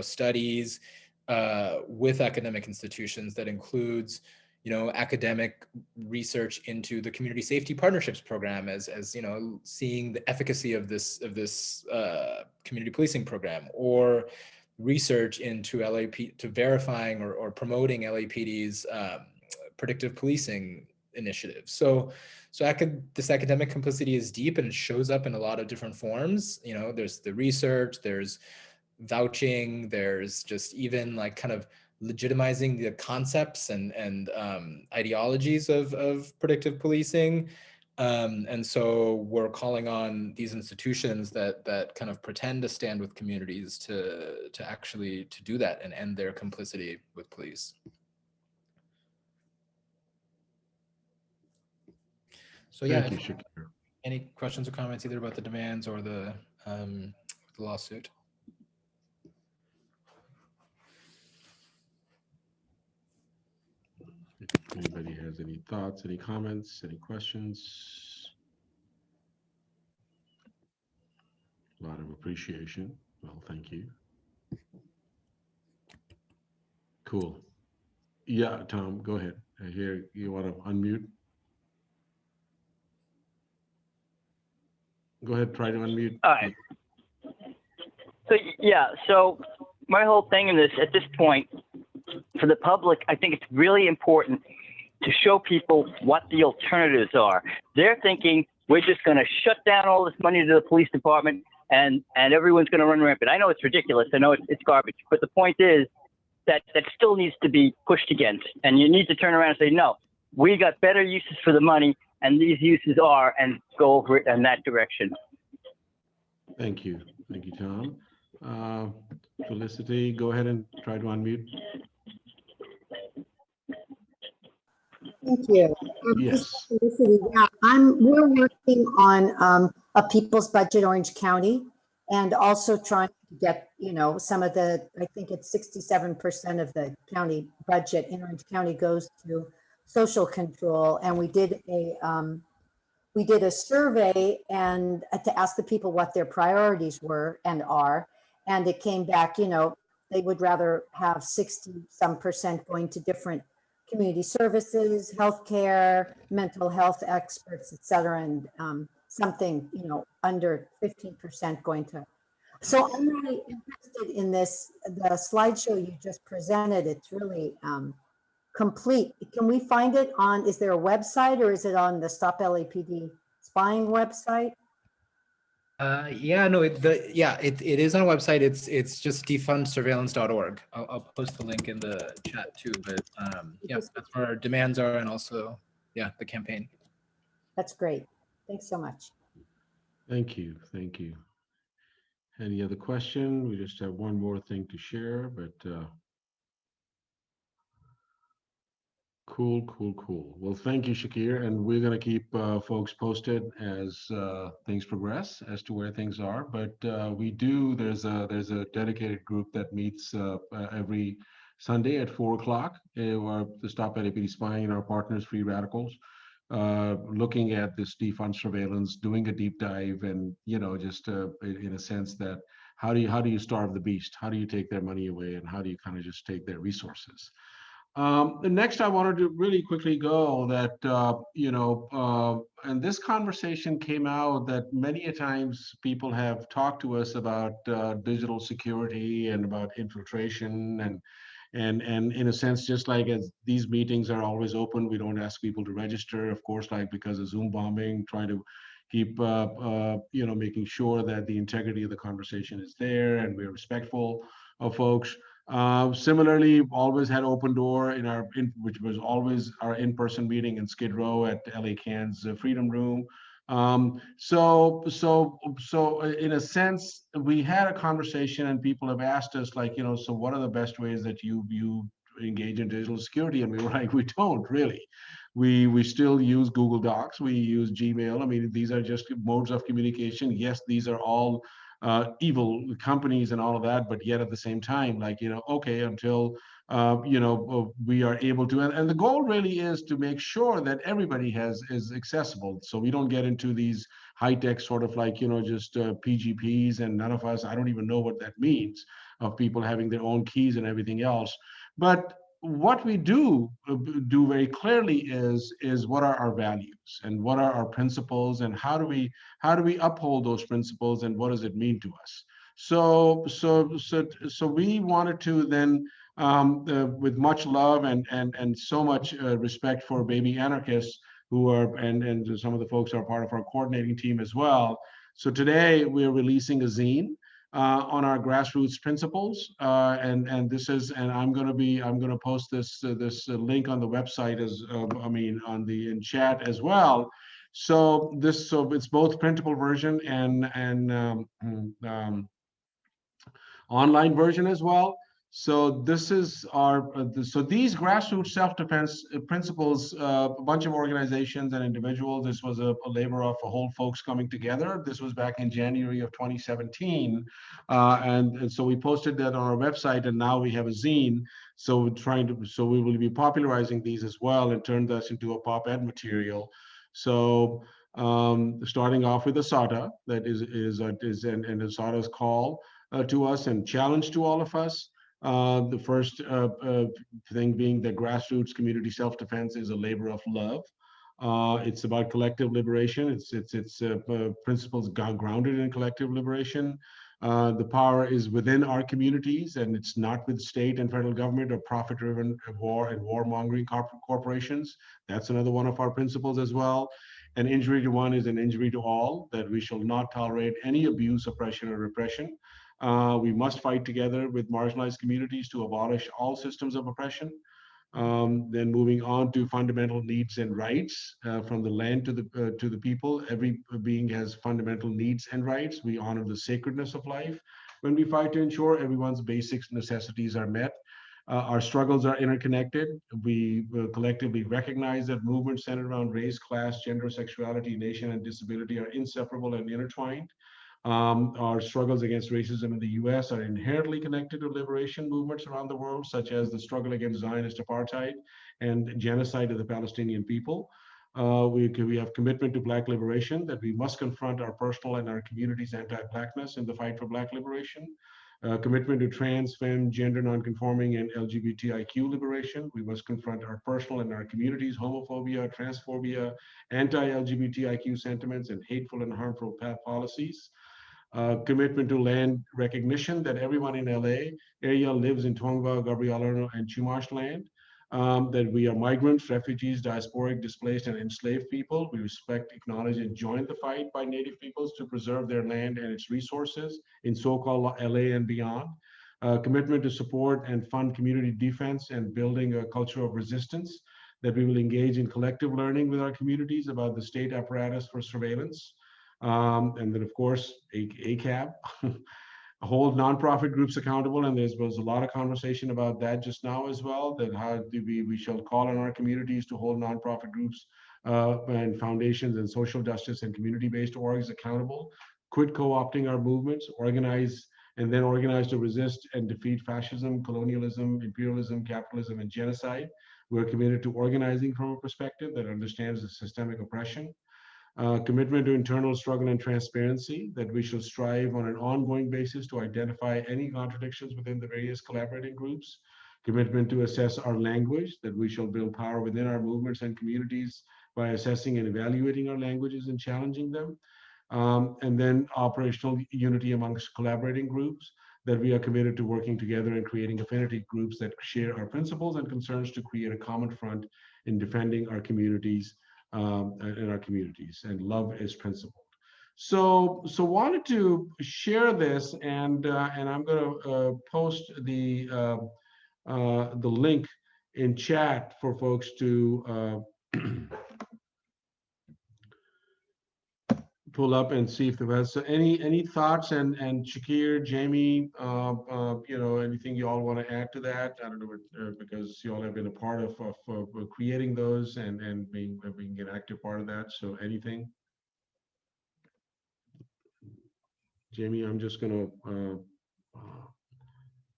studies with academic institutions that includes academic research into the community safety partnerships program as seeing the efficacy of this community policing program, or research into to verifying or promoting LAPD's predictive policing initiatives. So this academic complicity is deep, and it shows up in a lot of different forms. There's the research, there's vouching, there's just even like kind of legitimizing the concepts and ideologies of predictive policing. And so we're calling on these institutions that kind of pretend to stand with communities to actually do that and end their complicity with police. So yeah, Thank you, Shakir. Any questions or comments either about the demands or the lawsuit? If anybody has any thoughts, any comments, any questions? A lot of appreciation. Well, thank you. Cool. Yeah, Tom, go ahead. I hear you want to unmute. Go ahead, try to unmute. All right. So my whole thing in this, at this point, for the public, I think it's really important to show people what the alternatives are. They're thinking we're just going to shut down all this money to the police department and everyone's going to run rampant. I know it's ridiculous. I know it's garbage. But the point is that still needs to be pushed against. And you need to turn around and say, no, we got better uses for the money, and these uses are, and go over it in that direction. Thank you. Thank you, Tom. Felicity, go ahead and try to unmute. Thank you. Yes. Yeah, we're working on a people's budget, Orange County, and also trying to get, some of the, I think it's 67% of the county budget in Orange County goes to social control. And we did we did a survey and to ask the people what their priorities were and are, and it came back, they would rather have 60-some% going to different community services, healthcare, mental health experts, et cetera, and something, under 15% going to. So I'm really interested in this, the slideshow you just presented. It's really complete. Can we find it on, is there a website or is it on the Stop LAPD Spying website? Yeah, no, it is on a website. It's just defundsurveillance.org. I'll post the link in the chat too, but yeah, that's where our demands are, and also, yeah, the campaign. That's great. Thanks so much. Thank you. Thank you. Any other question? We just have one more thing to share, but cool. Well, thank you, Shakir, and we're going to keep folks posted as things progress as to where things are. But there's a dedicated group that meets every Sunday at 4 o'clock. The Stop LAPD Spying and our partners, Free Radicals, looking at this defund surveillance, doing a deep dive, and just in a sense that how do you starve the beast? How do you take their money away, and how do you kind of just take their resources? The next, I wanted to really quickly go that, and this conversation came out that many a times people have talked to us about digital security and about infiltration and in a sense, just like as these meetings are always open, we don't ask people to register, of course, like because of Zoom bombing, trying to keep, making sure that the integrity of the conversation is there and we're respectful of folks. Similarly, always had open door which was always our in-person meeting in Skid Row at LA Can's Freedom Room. So in a sense, we had a conversation and people have asked us like, so what are the best ways that you engage in digital security? And we were like, we don't really. We still use Google Docs, we use Gmail. I mean, these are just modes of communication. Yes, these are all evil companies and all of that, but yet at the same time, like, okay, until we are able to, and the goal really is to make sure that everybody is accessible, so we don't get into these high-tech sort of like just PGPs, and none of us, I don't even know what that means, of people having their own keys and everything else. But what we do very clearly is what are our values and what are our principles, and how do we uphold those principles, and what does it mean to us? So we wanted to then, with much love and so much respect for baby anarchists who are, and some of the folks are part of our coordinating team as well. So today we're releasing a zine on our grassroots principles, and this is, and I'm going to post this link on the website as in chat as well. So it's both printable version and online version as well. So this is so these grassroots self-defense principles, a bunch of organizations and individuals, this was a labor of a whole folks coming together. This was back in January of 2017. And so we posted that on our website, and now we have a zine. So we will be popularizing these as well and turn this into a pop-ed material. So starting off with Asada, that is and Asada's call to us and challenge to all of us. The first thing being that grassroots community self-defense is a labor of love. It's about collective liberation. It's principles grounded in collective liberation. The power is within our communities, and it's not with state and federal government or profit-driven war and warmongering corporations. That's another one of our principles as well. An injury to one is an injury to all, that we shall not tolerate any abuse, oppression, or repression. We must fight together with marginalized communities to abolish all systems of oppression. Then moving on to fundamental needs and rights, from the land to the people. Every being has fundamental needs and rights. We honor the sacredness of life when we fight to ensure everyone's basic necessities are met. Our struggles are interconnected. We collectively recognize that movements centered around race, class, gender, sexuality, nation, and disability are inseparable and intertwined. Our struggles against racism in the US are inherently connected to liberation movements around the world, such as the struggle against Zionist apartheid and genocide of the Palestinian people. We have commitment to Black liberation, that we must confront our personal and our community's anti-Blackness in the fight for Black liberation. Commitment to trans, femme, gender nonconforming, and LGBTIQ liberation. We must confront our personal and our community's homophobia, transphobia, anti-LGBTIQ sentiments, and hateful and harmful policies. Commitment to land recognition, that everyone in LA area lives in Tongva, Gabriela, and Chumash land. That we are migrants, refugees, diasporic, displaced, and enslaved people. We respect, acknowledge, and join the fight by Native peoples to preserve their land and its resources in so-called LA and beyond. Commitment to support and fund community defense and building a culture of resistance, that we will engage in collective learning with our communities about the state apparatus for surveillance. And then, of course, ACAB. Hold nonprofit groups accountable, and there was a lot of conversation about that just now as well, that how do we shall call on our communities to hold nonprofit groups and foundations and social justice and community-based orgs accountable, quit co-opting our movements, organize to resist and defeat fascism, colonialism, imperialism, capitalism, and genocide. We're committed to organizing from a perspective that understands the systemic oppression. Commitment to internal struggle and transparency, that we shall strive on an ongoing basis to identify any contradictions within the various collaborating groups. Commitment to assess our language, that we shall build power within our movements and communities by assessing and evaluating our languages and challenging them. And then operational unity amongst collaborating groups, that we are committed to working together and creating affinity groups that share our principles and concerns to create a common front in defending our communities and love is principled. So wanted to share this, and I'm going to post the link in chat for folks to pull up and see if there was. So any thoughts, and Shakir, Jamie, anything you all want to add to that? I don't know, because you all have been a part of creating those and being an active part of that. So anything? Jamie, I'm just going to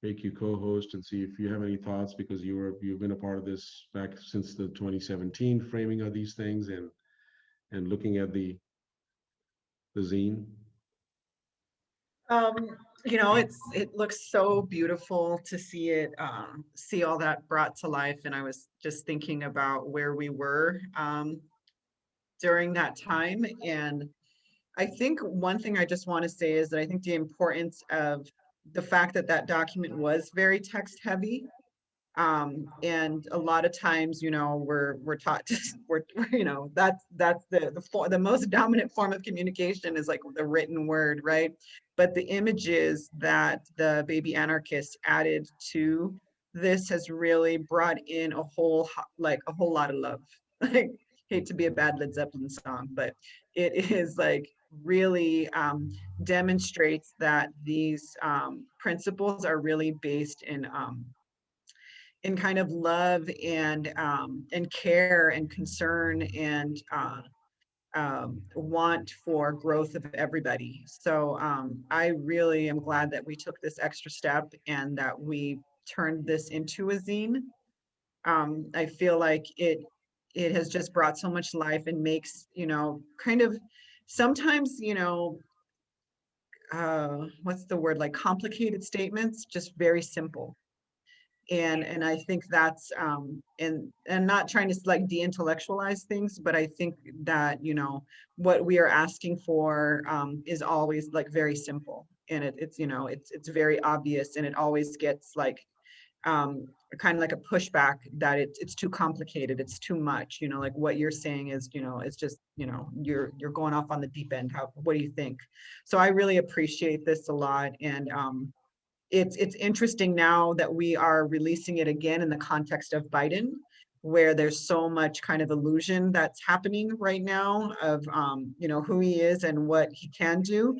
make you co-host and see if you have any thoughts, because you've been a part of this back since the 2017 framing of these things and looking at the zine. It looks so beautiful to see it, see all that brought to life. And I was just thinking about where we were during that time. And I think one thing I just want to say is that I think the importance of the fact that that document was very text heavy. And a lot of times, we're taught to, that's the most dominant form of communication is like the written word, right? But the images that the baby anarchists added to this has really brought in a whole lot of love. Like, hate to be a bad Led Zeppelin song, but it is like really demonstrates that these principles are really based in kind of love and care and concern and want for growth of everybody. So I really am glad that we took this extra step and that we turned this into a zine. I feel like it has just brought so much life and makes, kind of sometimes, what's the word, like complicated statements, just very simple. And I think that's and not trying to like de-intellectualize things, but I think that what we are asking for is always like very simple, and it's very obvious, and it always gets like kind of like a pushback that it's too complicated, it's too much, like what you're saying is it's just you're going off on the deep end. What do you think? So I really appreciate this a lot, and it's interesting now that we are releasing it again in the context of Biden, where there's so much kind of illusion that's happening right now of who he is and what he can do.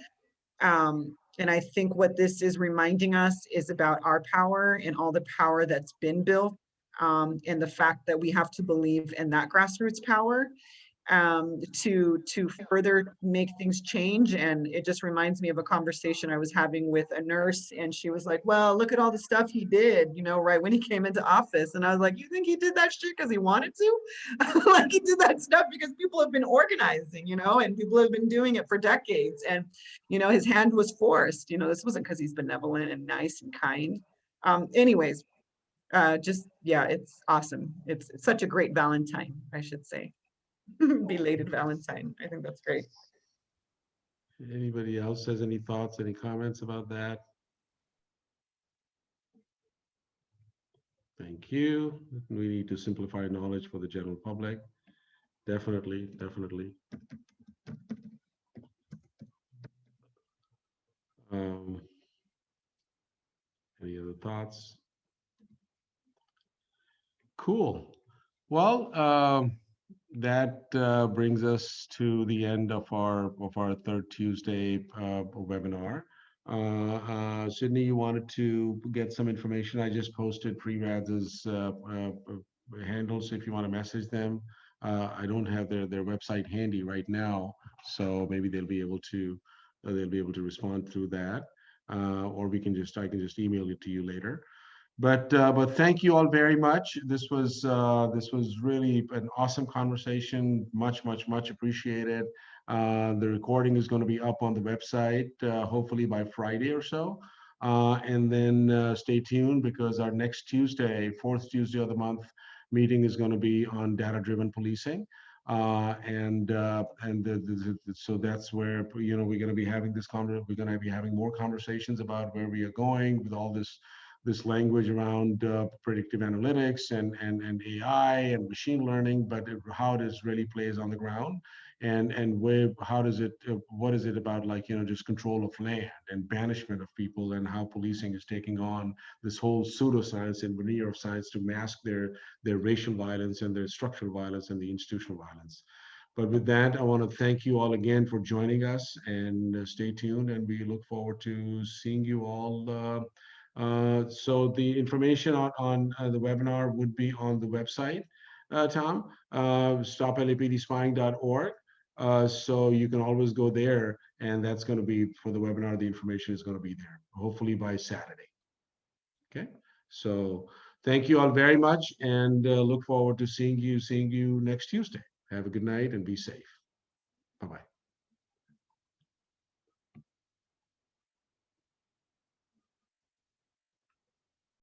And I think what this is reminding us is about our power and all the power that's been built, and the fact that we have to believe in that grassroots power. to further make things change. And it just reminds me of a conversation I was having with a nurse, and she was like, well, look at all the stuff he did, you know, right when he came into office. And I was like, you think he did that shit because he wanted to? Like, he did that stuff because people have been organizing, you know, and people have been doing it for decades. And, you know, his hand was forced. You know, this wasn't because he's benevolent and nice and kind. Anyways, just, yeah, it's awesome. It's such a great Valentine, I should say. Belated Valentine. I think that's great. Anybody else has any thoughts, any comments about that? Thank you. We need to simplify knowledge for the general public. Definitely, definitely. Any other thoughts? Cool. Well, that brings us to the end of our third Tuesday webinar. Sydney, you wanted to get some information. I just posted Pre-Rad's handles if you want to message them. I don't have their website handy right now, so maybe they'll be able to respond through that, or I can just email it to you later. But thank you all very much. This was really an awesome conversation. Much appreciated. The recording is going to be up on the website hopefully by Friday or so. And then stay tuned, because our next Tuesday, fourth Tuesday of the month, meeting is going to be on data-driven policing. So that's where, you know, we're going to be having we're going to be having more conversations about where we are going with all this language around predictive analytics and AI and machine learning, but how this really plays on the ground, and how does it, what is it about, like, you know, just control of land and banishment of people, and how policing is taking on this whole pseudoscience and veneer of science to mask their racial violence and their structural violence and the institutional violence. But with that, I want to thank you all again for joining us, and stay tuned, and we look forward to seeing you all. So the information on the webinar would be on the website, Tom, stoplapdspying.org. So you can always go there, and that's going to be for the webinar. The information is going to be there, hopefully by Saturday. Okay, so thank you all very much, and look forward to seeing you next Tuesday. Have a good night and be safe. Bye-bye.